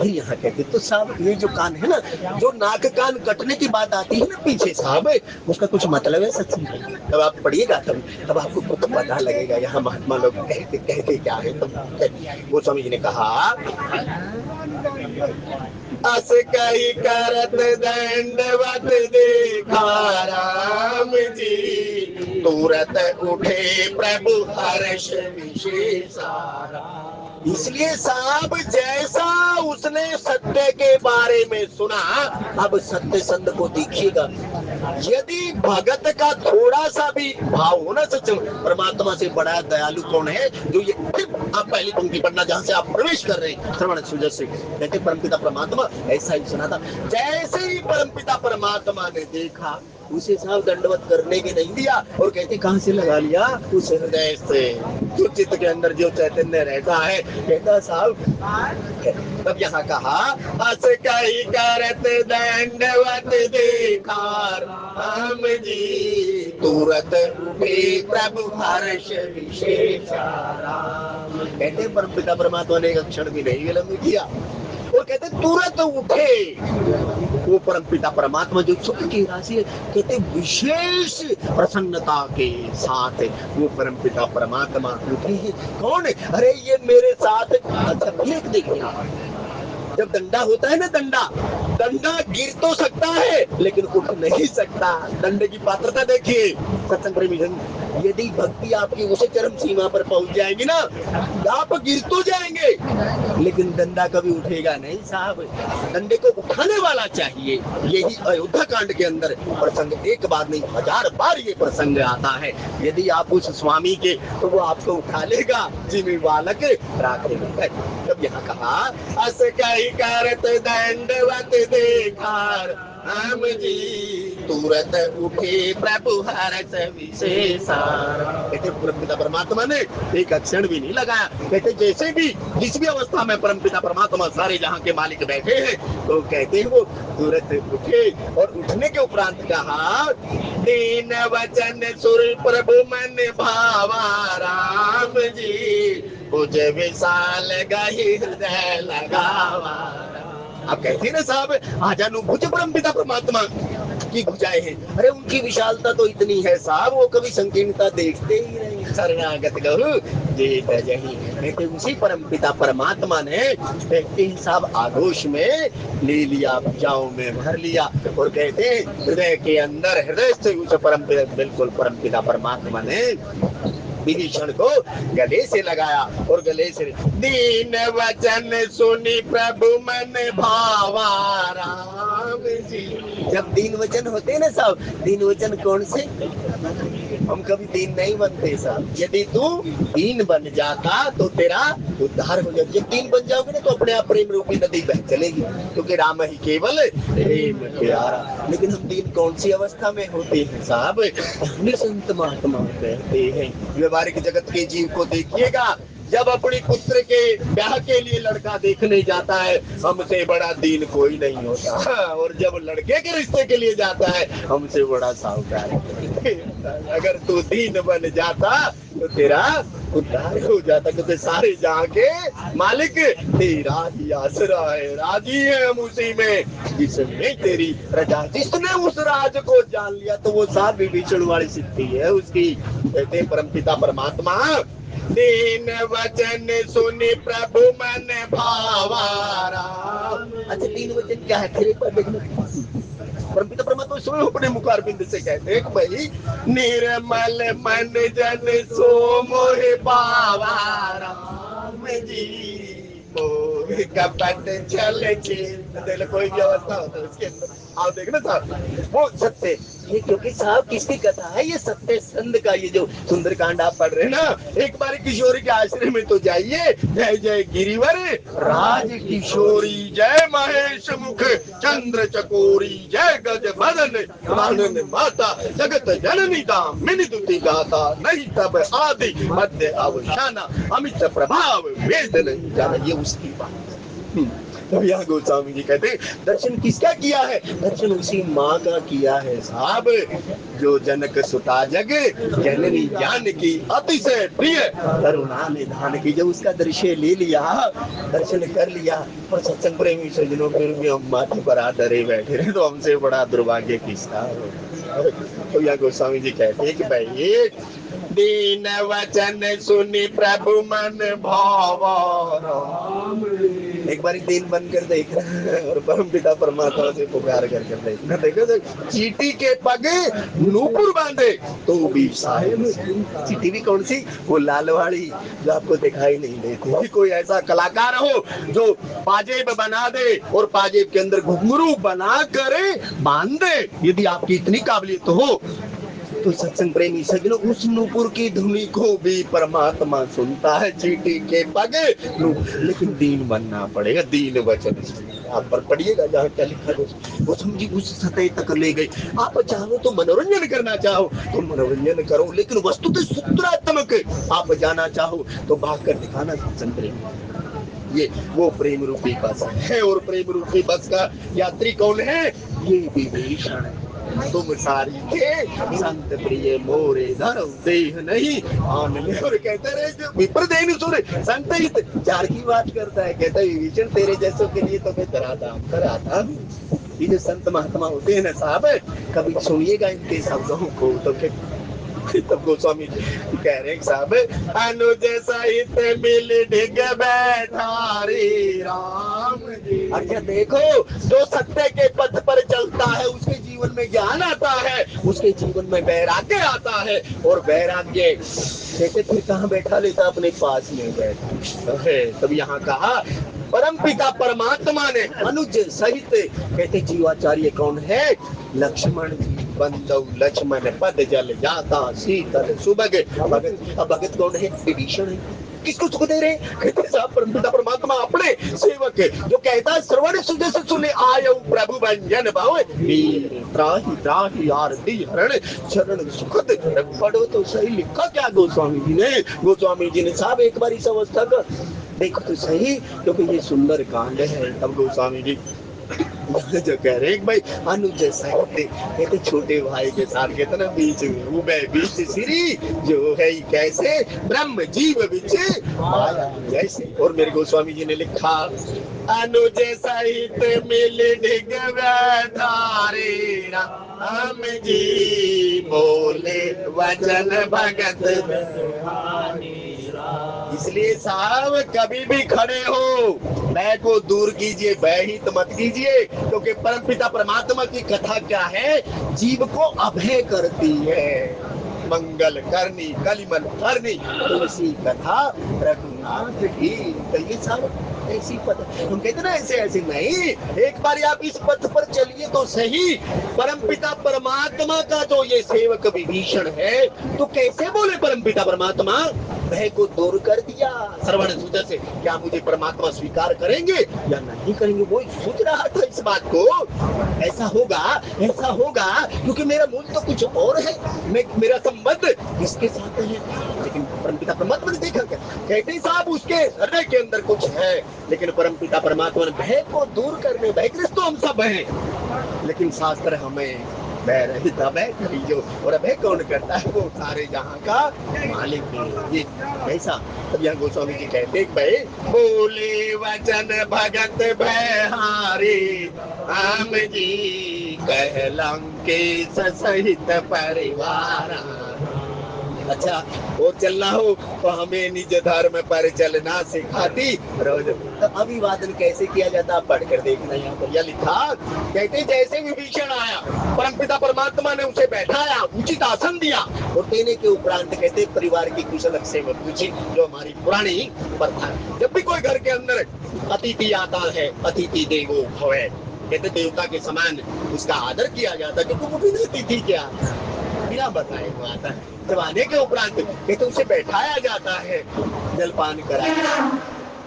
यहाँ कहते तो साहब ये जो कान है ना, जो नाक कान कटने की बात आती है ना पीछे साहब, उसका कुछ मतलब है सच में। तब आप पढ़िएगा तब आपको कुछ पता लगेगा यहाँ महात्मा लोग कहते क्या है। तब गोस्वामी जी ने कहा अस कही करत दंडवत देखा राम जी तुरंत उठे प्रभु हर्ष विशेषारा। इसलिए साहब जैसा उसने सत्य के बारे में सुना, अब सत्य संत को देखिएगा। यदि भगत का थोड़ा सा भी भाव होना, सच परमात्मा से बड़ा दयालु कौन है? जो ये आप पहली पंक्ति पढ़ना जहां से आप प्रवेश कर रहे हैं, श्रवण सुजस से कहते परमपिता परमात्मा ऐसा ही सुना था। जैसे ही परमपिता परमात्मा ने देखा उसे साहब दंडवत करने के नहीं दिया, और कहते कहां से लगा लिया? उस हृदय से, जो चित्त के अंदर जो चैतन्य रहता है। कहता साहब तब यहाँ कहा अस कही करत दंडवत देखा राम जी तुरत उठे प्रभु हर्ष विशेषा राम। कहते हैं परमपिता परमात्मा ने एक क्षण भी नहीं विलंब किया, वो कहते तुरंत उठे। वो परमपिता परमात्मा जो सुख की राशि है, कहते विशेष प्रसन्नता के साथ वो परमपिता परमात्मा उठे हैं। कौन? अरे ये मेरे साथ। अच्छा फिर देखिए, जब दंडा होता है ना, दंडा गिर तो सकता है लेकिन उठ नहीं सकता। दंडे की पात्रता देखिए सत्संग प्रेमी जन, यदि भक्ति आपकी उस चरम सीमा पर पहुंच जाएगी ना, आप गिर तो जाएंगे लेकिन डंडा कभी उठेगा नहीं साहब। डंडे को उठाने वाला चाहिए। यही अयोध्या कांड के अंदर प्रसंग, एक बार नहीं 1000 बार ये प्रसंग आता है। यदि आप उस स्वामी के, तो वो आपको उठा लेगा, जिम्मे बालक राखेगा। जब यहाँ कहा अस कही करत दंडवत देखार राम जी तुरंत उठे प्रभु हर्ष विशेषा। कहते परमपिता परमात्मा ने एक अक्षण भी नहीं लगाया। कहते जैसे भी जिस भी अवस्था में परमपिता परमात्मा सारे जहां के मालिक बैठे हैं, तो कहते हैं वो तुरंत उठे। और उठने के उपरांत कहा दीन वचन सुर प्रभु मन भावा राम जी कुछ विशाल गही हृदय लगावा। आप कहते हैं ना साहब, आजानुभुज परमपिता परमात्मा की भुजाएं हैं। अरे उनकी विशालता तो इतनी है साहब, वो कभी संकीर्णता देखते ही नहीं। शरणागत गहु जेठ जही। कहते उसी परमपिता परमात्मा ने कहते हैं साहब आगोश में ले लिया, भुजाओं में भर लिया। और कहते हैं हृदय के अंदर, हृदय से उस परमपिता, बिल्कुल परमपिता परमात्मा ने विभीषण को गले से लगाया। और गले से दीन वचन सुनी प्रभु मन भावा राम जी। जब दीन वचन होते हैं ना साहब, दीन वचन कौन से? हम कभी दीन नहीं बनते साहब। यदि तू दीन बन जाता तो तेरा उद्धार हो जाता। जब दीन बन जाओगे ना, तो अपने आप प्रेम रूपी नदी बह चलेगी, क्योंकि राम ही केवल प्रेम प्यारा। लेकिन हम दीन कौन सी अवस्था में होते हैं साहब? संत महात्मा कहते हैं, व्यवहारिक जगत के जीव को देखिएगा, जब अपनी पुत्र के ब्याह के लिए लड़का देखने जाता है, हमसे बड़ा दीन कोई नहीं होता। और जब लड़के के रिश्ते के लिए जाता है, हमसे बड़ा साहूकार। अगर तू दीन बन जाता तो तेरा उद्धार हो जाता, क्योंकि सारे जहां के मालिक तेरा ही आसरा है। राजी है हम उसी में जिसमें तेरी रजा। जिसने उस राज को जान लिया तो वो साथ विभीषण वाली सिद्धि है उसकी। कहते परमपिता परमात्मा दीन वचन सुनी प्रभु मन भावा राम। अच्छा दीन वचन क्या है? फिर एक बार देखना, परमपिता परमात्मा स्वयं अपने मुखार बिंद से कहते हैं भाई निर्मल मन जन सो मोहे पावा राम जी कपट चल के। कोई भी अवस्था होता है उसके अंदर आप देखना साहब वो सत्य, ये क्योंकि साहब किसकी कथा है? ये सत्य संध का, ये जो सुंदरकांड आप पढ़ रहे हैं ना, एक बार किशोरी के आश्रय में तो जाइए। जय जय गिरिवर राज किशोरी, जय महेश मुख चंद्र चकोरी, जय गज बदन कानन माता, जगत जननी दामिनी दुति गाता, नहीं तब आदि मध्य अवसाना, अमित प्रभाव वेद नहीं जाना। ये उसकी बात। तो यहाँ गोस्वामी जी कहते दर्शन किसका किया है? दर्शन उसी माँ का किया है साहब, जो जनक सुता जग जननी ज्ञान की अतिशय प्रिय करुणा निधान की। जब उसका दर्शन ले लिया, दर्शन कर लिया, और सत्संग प्रेमी सज्जनों फिर भी हम माथे पर आ डरे बैठे रहे, तो हमसे बड़ा दुर्भाग्य किसका। तो यहाँ गोस्वामी जी कहते हैं कि भाई दीन वचन सुनी प्रभु मन भावा राम। एक बार दीन बनकर देखना और परमपिता परमात्मा से पुकार कर देखना। देखो चीटी के पग नूपुर बांधे तो भी साहिब। चीटी भी कौन सी? वो लाल वाली जो आपको दिखाई नहीं देती। कोई ऐसा कलाकार हो जो पाजेब बना दे और पाजेब के अंदर घुंघरू बना करे बांध दे, यदि आपकी इतनी काबिलियत हो तो सत्संग प्रेमी सज्जनों उस नूपुर की धुनी को भी परमात्मा सुनता है। चीटी के पग लेकिन दीन बनना पड़ेगा। दीन वचन आप पर पढ़िएगा, जहाँ क्या लिखा है वो समझी उस सतह तक ले गई। आप चाहो तो मनोरंजन करना चाहो तो मनोरंजन करो, लेकिन वस्तुतः सूत्रात्मक आप जाना चाहो तो भाग कर दिखाना। सत्संग प्रेमी ये वो प्रेम रूपी बस है, और प्रेम रूपी बस का यात्री कौन है? ये विभीषण है। तुम सारी थे संत प्रिय मोरे धर्म देह नहीं आन में। और कहते रहे जो विप्र देन सुरे संत हित चार की बात करता है। कहता है विभीषण तेरे जैसों के लिए तो मैं धराधाम पर आता हूँ। ये जो संत महात्मा होते हैं ना साहब, कभी सुनिएगा इनके शब्दों को तो तब गोस्वामी जी कह रहे हैं साहब, अनुज सहित मिल ढिग बैठा रे राम जी। अच्छा देखो, जो सत्य के पथ पर चलता है उसके जीवन में ज्ञान आता है, उसके जीवन में वैराग्य आता है। और वैराग्य कहते फिर कहाँ बैठा लेता, अपने पास में बैठा है। तब यहाँ कहा परम पिता परमात्मा ने अनुज सहित, कहते जीवाचार्य कौन है? लक्ष्मण जी। बंदौ लक्ष्मण पद जल जाता शीतल सुबह। भगत कौन है? विभीषण है। किसको सुख दे रहे? कहते साहब परमपिता परमात्मा अपने सेवक जो कहता है श्रवण सुजस सुने आयो प्रभु भंजन भाव वीर त्राहि त्राहि आरती हरण चरण सुखद। पढ़ो तो सही, लिखा क्या गोस्वामी जी ने? गोस्वामी जी ने साहब एक बार इस अवस्था का देखो तो सही, क्योंकि ये सुंदर कांड है। तब गोस्वामी जी जो कह रहे हैं भाई अनुज साहित्य, कहते छोटे भाई के साथ कहते ना बीच में वो बीच श्री जो है कैसे ब्रह्म जीव बीच आया जैसे। और मेरे गोस्वामी जी ने लिखा अनुज साहित्य मिल ढिग बैठारे राम जी बोले वचन भगत। इसलिए साहब कभी भी खड़े हो, मैं को दूर कीजिए, भयभीत मत कीजिए, क्योंकि परमपिता परमात्मा की कथा क्या है? जीव को अभय करती है, मंगल करनी कलिमन करनी। तुलसी कथा रघुनाथ की। तो ये सब ऐसी पथ, हम कहते ना ऐसे ऐसे नहीं, एक बार आप इस पथ पर चलिए तो सही। परमपिता परमात्मा का जो ये सेवक विभीषण है, तो कैसे बोले परमपिता परमात्मा भय को दूर कर दिया श्रवण सुजस से। क्या मुझे परमात्मा स्वीकार करेंगे या नहीं करेंगे? वो सोच रहा था इस बात को। ऐसा होगा क्योंकि मेरा मूल तो कुछ और है, मेरा संबंध इसके साथ है। लेकिन परमपिता परमात्मा ने देखा क्या? कहते साहब उसके हृदय के अंदर कुछ है, लेकिन परमपिता परमात्मा ने भय को दूर करने, भयग्रस्त तो हम सब हैं, लेकिन शास्त्र हमें भय रहित अभय करियो। और अभय कौन करता है? वो सारे जहां का मालिक है। ये ऐसा। तब यहाँ गोस्वामी जी कहते भाई बोले वचन भगत भयहारी राम जी कहलंकेश सहित परिवार। अच्छा वो चलना हो तो हमें निज धर्म पर चलना सिखाती रोज। तो अभिवादन कैसे किया जाता पढ़कर देखना। यहाँ पर यह लिखा, कहते जैसे विभीषण आया, परमपिता परमात्मा ने उसे बैठाया, उचित आसन दिया और देने के उपरांत कहते परिवार की कुशल सेवा पूछी, जो हमारी पुरानी प्रथा। जब भी कोई घर के अंदर अतिथि आता है, अतिथि देवो भव, कहते देवता के समान उसका आदर किया जाता है, क्योंकि वो भी अतिथि क्या बिना बताए वो आता है। जब आने के उपरांत कहते उसे बैठाया जाता है, जलपान कराया,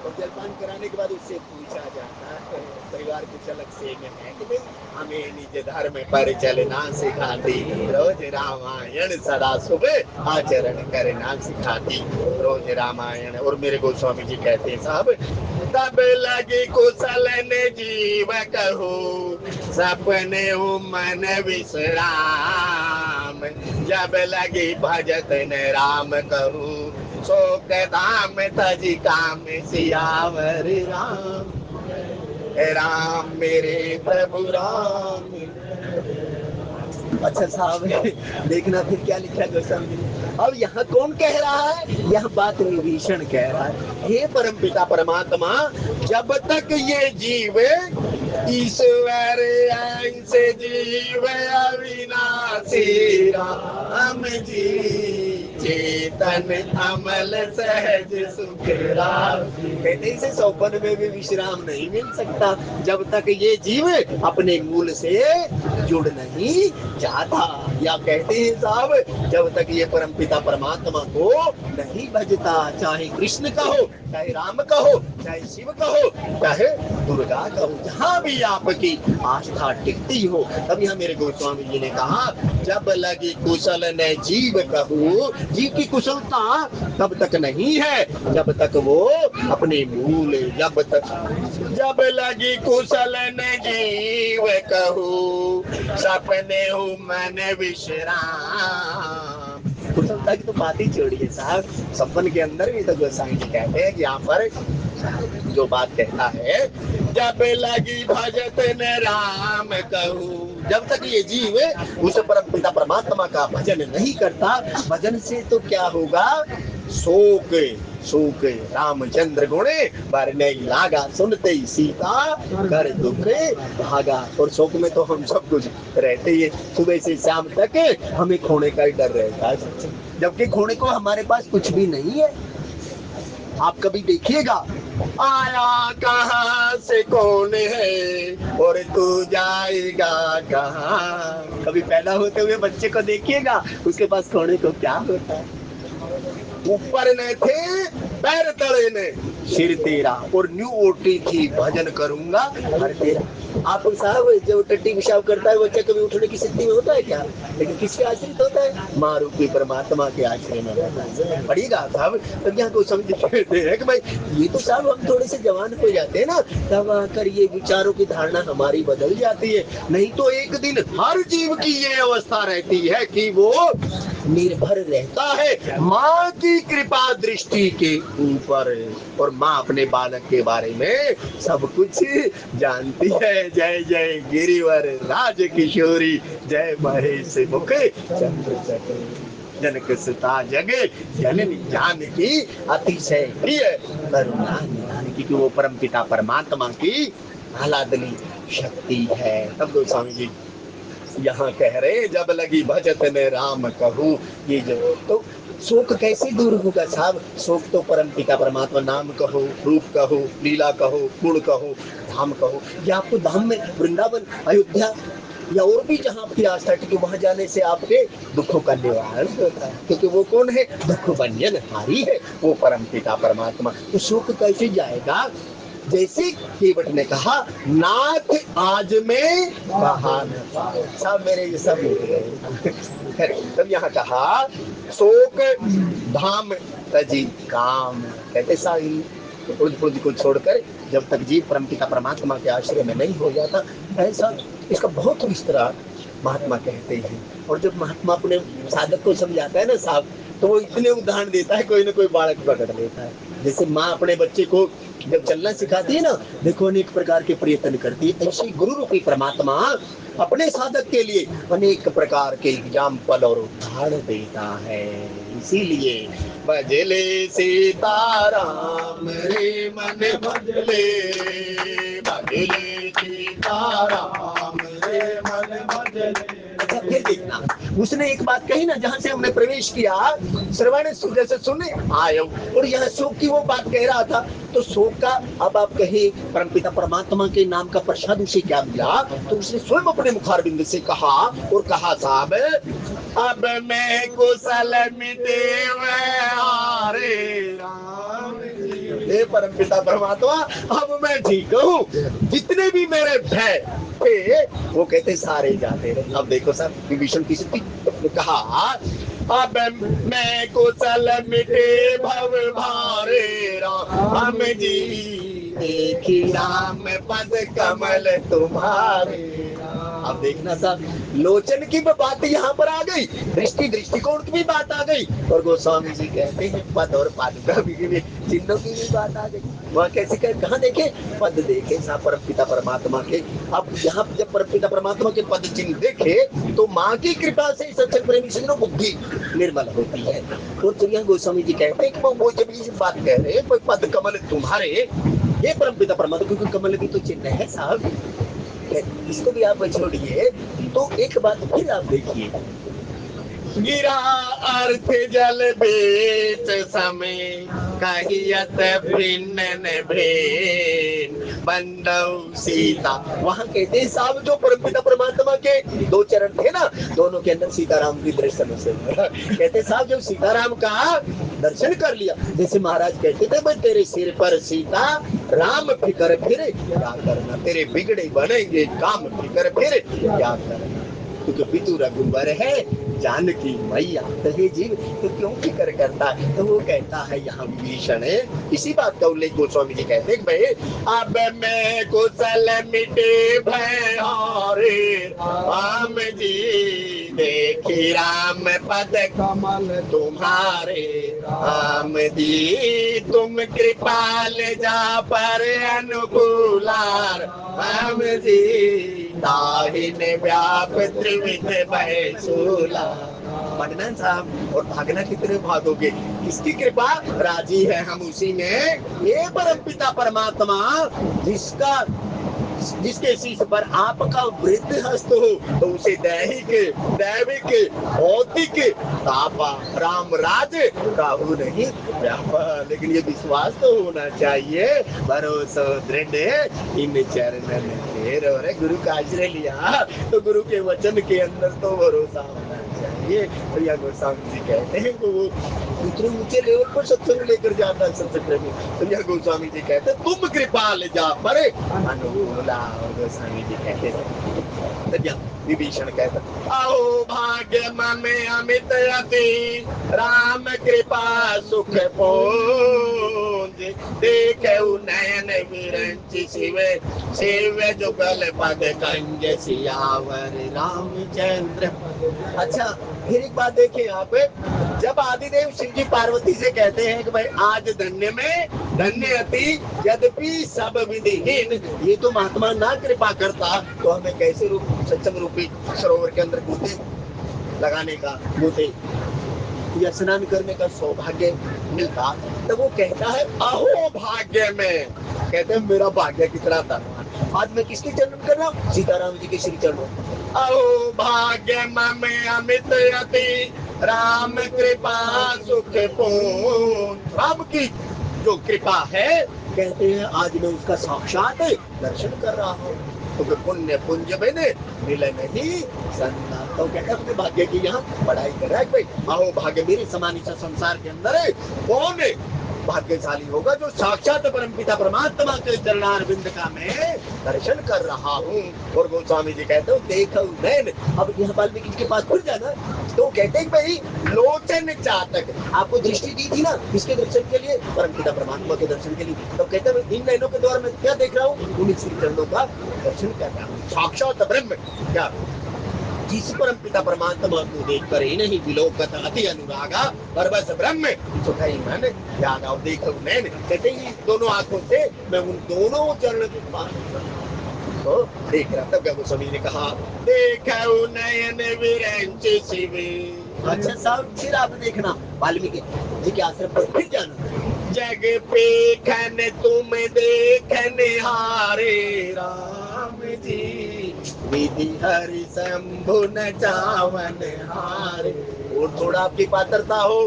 और जलपान कराने के बाद उससे पूछा जाता है परिवार कुशल क्षेम है कि नहीं? हमें निज धर्म पर चलना सिखाती रोज रामायण सदा सुबह आचरण करना सिखाती रोज रामायण। और मेरे गोस्वामी जी कहते हैं साहब तब लगी कुशल ने जीव कहू सपने मन विश्राम, जब लगी भजत ने राम कहू शोक धाम तजी काम सियावर राम। राम मेरे प्रभु राम। अच्छा साहब देखना फिर क्या लिखा गोस्वामी। अब यहाँ कौन कह रहा है? यह बात विभीषण कह रहा है, हे परमपिता परमात्मा जब तक ये जीव ईश्वर अंश जीव अविनाशी राम जी चेतन अमल सहज सुख राम। कहते इसे सौपन में भी विश्राम नहीं मिल सकता जब तक ये जीव अपने मूल से जुड़ नहीं जाता। या कहते हैं साहब जब तक ये परमपिता परमात्मा को नहीं भजता, चाहे कृष्ण कहो, चाहे राम कहो, चाहे शिव कहो, चाहे दुर्गा कहो, जहाँ भी आपकी आस्था टिकती हो। तब यहाँ मेरे गोस्वामी जी ने कहा जब लगी कुशल ने जीव कहू जीव की कुशलता तब तक नहीं है जब तक वो अपने मूल, जब लगी कुशल ने जीव कहूँ, सपने हूँ मैंने विश्राम। कुशलता की तो बात ही छोड़िए साहब, सपन के अंदर भी तो गोसाई जी कहते हैं कि यहाँ पर जो बात कहता है, जब लगी भजत ने राम कहूँ, जब तक ये जीव उस परम पिता परमात्मा का भजन नहीं करता, भजन से तो क्या होगा, शोक शोक रामचंद्र गुणे बर नहीं लागा, सुनते ही सीता कर दुख भागा। और शोक में तो हम सब कुछ रहते ही, सुबह से शाम तक हमें खोने का ही डर रहता है, जबकि खोने को हमारे पास कुछ भी नहीं है। आप कभी देखिएगा, आया कहाँ से कौन है और तू जाएगा कहाँ। कभी पैदा होते हुए बच्चे को देखिएगा, उसके पास खोने को क्या होता है, ऊपर न थे पैर तले ने सिर तेरा, और न्यू ओटी थी भजन करूंगा हर तेरा। आप साहब जो टट्टी पेशाब करता है बच्चा कभी उठने की स्थिति में होता है क्या, लेकिन किसके आश्रित होता है, माँ रूपी परमात्मा के आश्रय में रहता है। पढ़िएगा साहब, तब यहाँ को समझ कहते हैं कि भाई ये तो साहब हम थोड़े से जवान हो जाते हैं ना, तब आकर ये विचारों की धारणा हमारी बदल जाती है। नहीं तो एक दिन हर जीव की ये अवस्था रहती है कि वो निर्भर रहता है माँ की कृपा दृष्टि के ऊपर, और माँ अपने बालक के बारे में सब कुछ जानती है। जय जय गिरिवर राज किशोरी, जय महेश मुख चंद्र चक्र, जनक सुता जगे जननी जानकी अतिशय प्रिय करुणा निधान, क्योंकि वो परम पिता परमात्मा की आह्लादनी शक्ति है। तब गोस्वामी जी यहाँ कह रहे, जब लगी भजत में राम कहूँ, ये जो तो शोक कैसे दूर होगा साहब, शोक तो परम पिता परमात्मा, नाम कहो, रूप कहो, लीला कहो, गुण कहो, धाम कहो, या आपको धाम में वृंदावन, अयोध्या या और भी जहाँ आपकी आस्था है, वहां जाने से आपके दुखों का निवारण होता है, क्योंकि वो कौन है, दुख भंजन हारी है, वो परम पिता परमात्मा। तो शोक कैसे जाएगा, जैसे केवट ने कहा, नाथ आज में कहा न पाए, सब मेरे ये सब तब यहाँ कहा, शोक धाम तजी काम, कहते सारी उर्द को छोड़कर जब तक जीव परमपिता परमात्मा के आश्रय में नहीं हो जाता, ऐसा इसका बहुत विस्तार महात्मा कहते हैं। और जब महात्मा अपने साधक को समझाता है ना साहब, तो वो इतने उदाहरण देता है, कोई ना कोई बालक पकड़ लेता है। जैसे माँ अपने बच्चे को जब चलना सिखाती है ना, देखो अनेक प्रकार के प्रयत्न करती है, ऐसे गुरु रूपी परमात्मा अपने साधक के लिए अनेक प्रकार के एग्जाम्पल और उदाहरण देता है। इसीलिए भजले सीताराम रे मन भजले, भजले सीताराम रे मन भजले। अच्छा फिर देखना, उसने एक बात कही ना, जहाँ से हमने प्रवेश किया, श्रवण जैसे सुने आयो, और यहाँ शोक की वो बात कह रहा था, तो शोक का अब आप कहे परमपिता परमात्मा के नाम का प्रसाद उसे क्या मिला, तो उसने स्वयं अपने मुखारबिंद से कहा, और कहा साहब, अब मैं कुशल मिटे हरे राम, हे परमपिता परमात्मा अब मैं ठीक हूँ, जितने भी मेरे भय थे वो कहते सारे जाते रहे। अब देखो सर विभीषण की स्थिति, कहा अब मैं कुशल मिटे भव भारे राम जी, देखी राम पद कमल तुम्हारे। अब देखना साहब, लोचन की बात यहाँ पर आ गई, दृष्टिकोण की भी बात आ गई, और गोस्वामी जी कहते हैं पद और पादुका भी चिन्हों की भी बात आ गई। वह कैसे कहाँ देखे, पद देखे साहब परम पिता परमात्मा के। अब यहाँ जब परम पिता परमात्मा के पद चिन्ह देखे, तो माँ की कृपा से सच्चे प्रेमी से बुद्धि निर्मल होती है। तो यहाँ गोस्वामी जी कहते हैं कि वो जब ये बात कह रहे हैं, पद कमल तुम्हारे, ये परम पिता परमात्मा, क्योंकि कमल भी तो चिन्ह है साहब, इसको भी आप छोड़िए। तो एक बात फिर आप देखिए, गिरा अर्थ जल बेच समय कहियत भिन्न भेन बंदौ सीता। वहां कहते हैं साहब, जो परमपिता परमात्मा के दो चरण थे ना, दोनों के अंदर सीताराम की दर्शन से कहते साहब, जब सीताराम का दर्शन कर लिया, जैसे महाराज कहते थे, भाई तेरे सिर पर सीता राम फिकर फिरे क्या करना, तेरे बिगड़े बनेंगे काम फिकर फिरे क्या करना, क्योंकि पितु रघुबर है जानकी मैया। तो हे जीव तो क्यों फिक्र करता है? तो वो कहता है यहाँ विभीषण है, इसी बात का उल्लेख गोस्वामी जी कहते हैं भाई, अब मैं कुशल मिटे भय हारे राम जी, देखी राम पद कमल तुम्हारे राम जी, तुम कृपाल जा पर अनुकूलार राम जी, दाहिने व्याप त्रिविध भय सूला। भगवान साहब और भागना कितने भागोगे, किसकी कृपा राजी है हम उसी में। ये परम पिता परमात्मा जिसके शीश पर आपका वृद्ध हस्त हो, तो उसे दैहिक दैविक भौतिक तापा राम राज काहू नहीं व्यापा। लेकिन ये विश्वास तो होना चाहिए, भरोसा दृढ़ इन चरणन फेर। और गुरु का आश्रय लिया तो गुरु के वचन के अंदर तो भरोसा होना चाहिए। तो यह गोस्वामी जी कहते हैं कि वो इतने ऊंचे लेवल पर सत्संग लेकर जाता है सत्संग प्रेमी। तो यह गोस्वामी जी कहते हैं तुम कृपाल जा पर अनुकूला। और गोस्वामी जी कहते हैं विभीषण कहता आओ भाग्य में अमित अति राम कृपा सुख पोंज, देखे नयन विरंच शिव शिव जुगल पद कंज सियावर रामचंद्र। अच्छा फिर एक बात देखिए यहाँ पे, जब आदिदेव शिव जी पार्वती से कहते हैं कि भाई आज धन्य में धन्य अति यद्यपि सब विधिहीन, ये तो महात्मा ना कृपा करता तो हमें कैसे सत्संग रूपी सरोवर के अंदर गोते लगाने का, गोते या स्नान करने का सौभाग्य मिलता। तो वो कहता है अहो भाग्य में, कहते हैं मेरा भाग्य कितना था, आज मैं किसके चरण कर रहा हूँ, सीताराम जी के श्री चरणों। अहो भाग्य में अमित अति राम कृपा सुख पूर्ण, राम की जो कृपा है कहते हैं आज मैं उसका साक्षात दर्शन कर रहा हूँ। तो पुण्य पुंज मैंने मिले नहीं सन्ना। तो कहते हैं भाग्य की यहाँ पढ़ाई कर रहा है भाई, आओ भाग्य मेरे समान इस संसार के अंदर है कौन है भाग्यशाली होगा जो साक्षात परमपिता परमात्मा के चरणारविंद का मैं दर्शन कर रहा हूँ। और गोस्वामी जी कहते हो देखो नैन। अब यहाँ वाल्मीकि के पास खुल जाना तो कहते हैं भाई लोचन चातक, आपको दृष्टि दी थी ना किसके दर्शन के लिए, परमपिता परमात्मा के दर्शन के लिए। तो कहते हैं इन नैनों के द्वारा मैं क्या देख रहा हूँ, उन्हीं श्री चरणों का दर्शन कर रहा हूँ। साक्षात ब्रह्म क्या जिस परम पिता परमात्मा को देखकर ही नहीं विलोकत अति अनुरागा परबस ब्रह्म सुखाई मन याद। और देखो नैन कहते ही दोनों आंखों से मैं उन दोनों चरण के पास तो देख रहा। तब गोस्वामी ने कहा देखो नयन विरंच शिव। अच्छा साहब फिर आप देखना वाल्मीकि जी के आश्रम पर फिर जाना। जग पे खन तुम देखने हारे राम जी, विधि हरि शंभु न चावन हारे। और थोड़ा आपकी पात्रता हो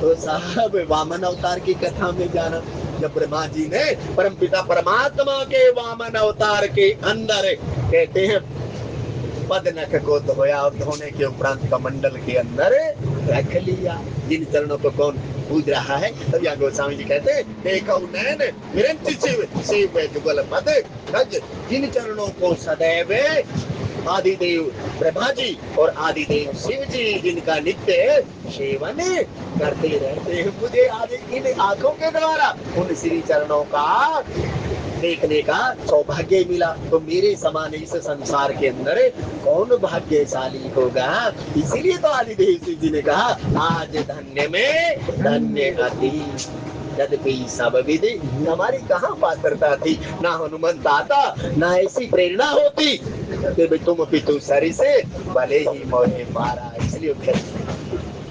तो साहब वामन अवतार की कथा में जाना, जब ब्रह्मा जी ने परमपिता परमात्मा के वामन अवतार के अंदर कहते हैं पद नख को धोया और धोने के उपरांत कमंडल के अंदर रख लिया। जिन चरणों को कौन पूज रहा है, तब यहाँ गोस्वामी जी कहते हैं देखो नैन विरंच शिव शिव जुगल पद गज, जिन चरणों को सदैव आदिदेव ब्रह्मा जी और आदिदेव शिव जी जिनका नित्य सेवन करते रहते हैं, मुझे आज इन आंखों के द्वारा उन श्री चरणों का देखने का सौभाग्य मिला। तो मेरे समान इस संसार के अंदर कौन भाग्यशाली होगा। इसीलिए तो आदिदेव शिव जी ने कहा आज धन्य में धन्य अति यद्यपि सब विधि। हमारी कहाँ पात्रता थी, ना हनुमंत आता ना ऐसी प्रेरणा होती कि तुम पितु सरी से भले ही मोहे मारा। इसलिए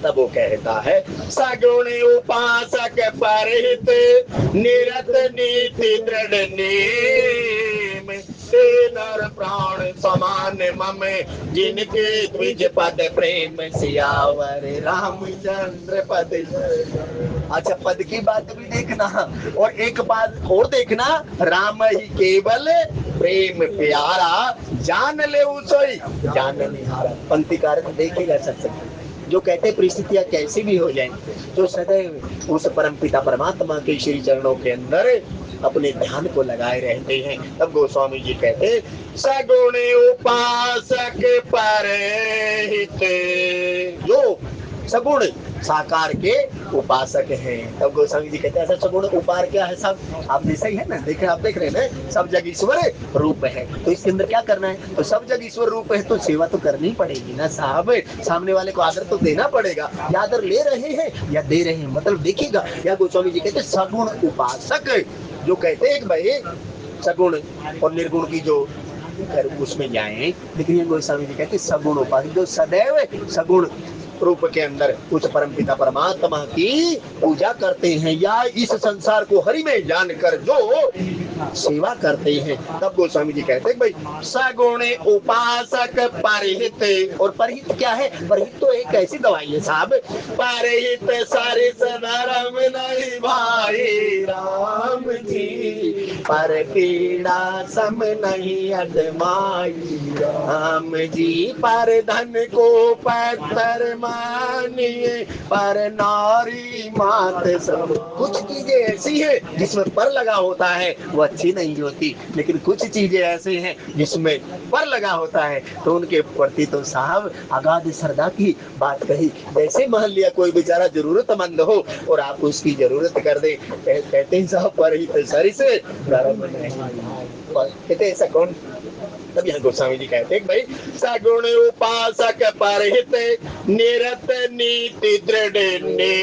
तब वो कहता है सगुण उपासक परहित निरत नीति दृढ़ नेम, नर प्राण समान मम जिनके द्विज पद प्रेम सियावर रामचंद्र पद। अच्छा पद की बात भी देखना और एक बात और देखना, राम ही केवल प्रेम प्यारा जान ले उसोई जान निहारा। पंक्ति कारक देखेगा सत्संग जो कहते परिस्थितियां कैसी भी हो जाए, जो सदैव उस परम पिता परमात्मा के श्री चरणों के अंदर अपने ध्यान को लगाए रहते हैं। तब गोस्वामी जी कहते सगुण उपासक परहित, जो सगुण साकार के उपासक हैं। तब गोस्वामी जी कहते हैं ऐसा सगुण उपार क्या है सब आप जैसा ही है ना, देखे आप देख रहे हैं ना, सब जग ईश्वर रूप है, तो इसके अंदर क्या करना है, तो सब जग ईश्वर रूप है तो सेवा तो करनी पड़ेगी ना साहब, सामने वाले को आदर तो देना पड़ेगा। या आदर ले रहे हैं या दे रहे हैं, मतलब देखिएगा। या गोस्वामी जी कहते सगुण उपासक, जो कहते हैं भाई सगुण और निर्गुण की जो उसमें जाए, लेकिन ये गोस्वामी जी कहते सगुण उपासक, जो सदैव सगुण रूप के अंदर उस परम पिता परमात्मा की पूजा करते हैं, या इस संसार को हरि में जानकर जो सेवा करते हैं। तब गोस्वामी जी कहते हैं भाई सगुण उपासक परहित। और परहित क्या है, परहित तो एक ऐसी दवाई है साहब, परहित सारे सदारम नहीं भाई राम जी, पर पीड़ा सम नहीं अदमाई राम जी, पर धन को पत्थर मानिए पर नारी मात सब। कुछ चीजें ऐसी है जिसमें पर लगा होता है वो अच्छी नहीं होती, लेकिन कुछ चीजें ऐसी हैं जिसमें पर लगा होता है तो उनके प्रति तो साहब अगाध श्रद्धा की बात कही। जैसे मान लिया कोई बेचारा जरूरतमंद हो और आप उसकी जरूरत कर दे, कहते हैं साहब पर ही तो सरी से प्रारंभ नहीं, कहते ऐसा कौन। तब यहाँ गोस्वामी जी कहते हैं भाई सगुण उपासक परहित निरत नीति दृढ़ ने,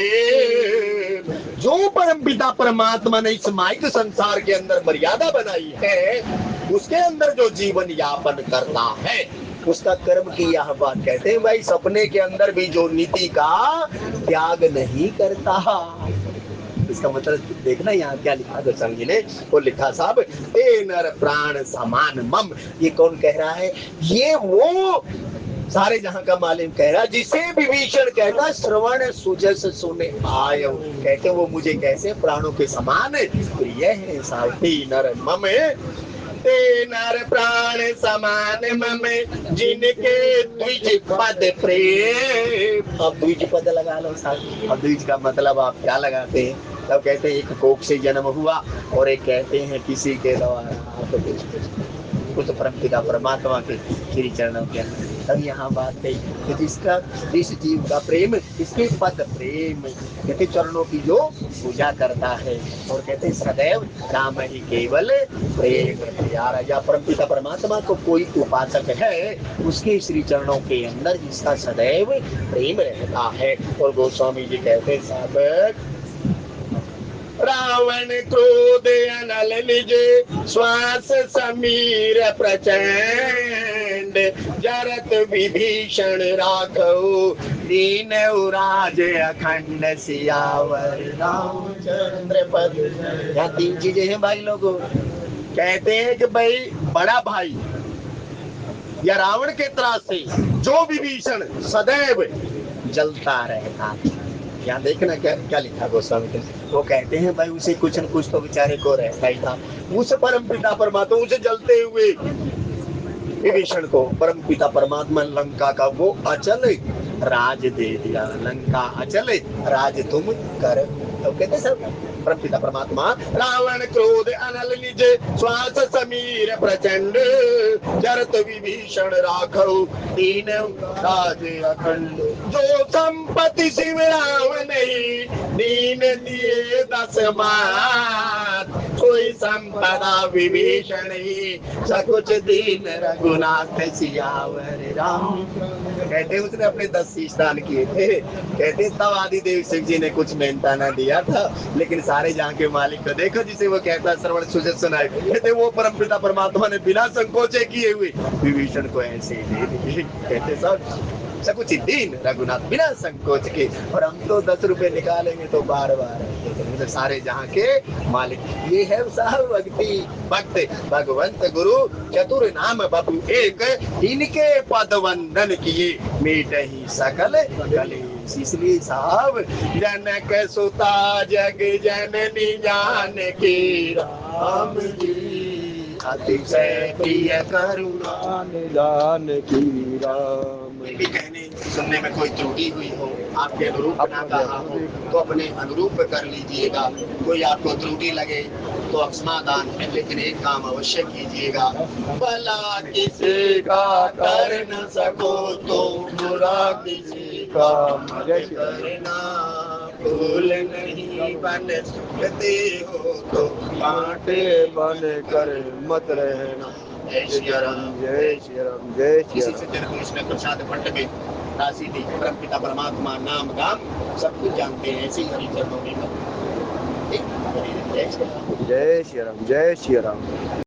जो परम पिता परमात्मा ने इस माइक संसार के अंदर मर्यादा बनाई है उसके अंदर जो जीवन यापन करता है उसका कर्म की यह बात कहते हैं भाई, सपने के अंदर भी जो नीति का त्याग नहीं करता। इसका मतलब देखना यहाँ क्या लिखा गोस्वामी जी ने, वो लिखा साहब ए नर प्राण समान मम। ये कौन कह रहा है, ये वो सारे जहां का मालिक कह रहा, जिसे विभीषण कहता श्रवण सुजस सुने आयो, कहते वो मुझे कैसे प्राणों के समान प्रिय है साहब। नर मम ते नर प्राण समान मम जिनके द्विज पद प्रेम। अब द्विज पद लगा लो साहब, अब द्विज का मतलब आप क्या लगाते हैं, तब कहते हैं एक कोख से जन्म हुआ और एक कहते हैं किसी के द्वारा उस परम पिता परमात्मा के श्री चरणों के अंदर। तब यहाँ बात कही कि जिसका जिस जीव का प्रेम इसके पद प्रेम, कहते चरणों की जो पूजा करता है, और कहते सदैव राम ही केवल प्रेम यार। या परम पिता परमात्मा को कोई उपासक है उसके श्री चरणों के अंदर जिसका सदैव प्रेम रहता है। और गोस्वामी जी कहते साधक रावण क्रोध अनल निज श्वास समीर प्रचंड, जरत विभीषण राघव दीन उराज अखंड सियावर रामचंद्र पद। यहाँ तीन चीजें हैं भाई लोगों, कहते हैं कि भाई बड़ा भाई या रावण के त्रास से जो विभीषण सदैव जलता रहता। यहाँ देखना क्या क्या लिखा गोस्वामी जी, वो कहते हैं भाई उसे कुछ न कुछ तो बेचारे को रहता ही था। उस परम पिता परमात्मा उसे जलते हुए विभीषण को परम पिता परमात्मा लंका का वो अचल राज दे दिया। लंका अचल राज तुम कर। तो कहते सब परम पिता परमात्मा रावण क्रोध अनल निज श्वास समीर प्रचंड, जरत विभीषण राघव दीन राज अखंड, जो संपत्ति शिव राम नहीं दीन दिए 10 मात, कोई संपदा विभीषण ही सकुच दीन रघुनाथ सियावर राम। कहते उसने अपने 10 दान किए थे, कहते तब आदिदेव शिव जी ने कुछ मेहनता न दिया था, लेकिन सारे जहां के मालिक को देखो जिसे वो कहता श्रवण सुजस सुनाए, कहते वो परम पिता परमात्मा ने बिना संकोचे किए हुए विभीषण को ऐसे ही दे दिए। कहते सब सकुच दीन रघुनाथ बिना संकोच के, और हम तो 10 रुपए निकालेंगे तो बार बार तो सारे जहाँ के मालिक। ये है साहब भक्ति भक्त भगवंत गुरु चतुर नाम बपु एक, इनके पद वंदन किए मेट ही सकल गले। इसलिए साहब जनक सुता जग जननी जानकी राम जी, अतिशय प्रिय करुणा जानकी राम। कहने सुनने में कोई त्रुटि हुई हो, आपके अनुरूप ना कहा हो, तो अपने अनुरूप कर लीजिएगा। कोई आपको त्रुटि लगे तो क्षमादान है, लेकिन एक काम अवश्य कीजिएगा, भला किसी का कर न सको तो बुरा किसी का मत करना, फूल नहीं बन सकते हो तो कांटे बन कर मत रहना। जय श्री राम, जय श्री राम, जय श्री राम। इसी से तेरे को इसने प्रसाद फंड में राशि दी, परम पिता परमात्मा नाम गाम सब कुछ जानते हैं, ऐसे ही हरि चरणों में जय श्री राम, जय श्री राम, जय श्री राम।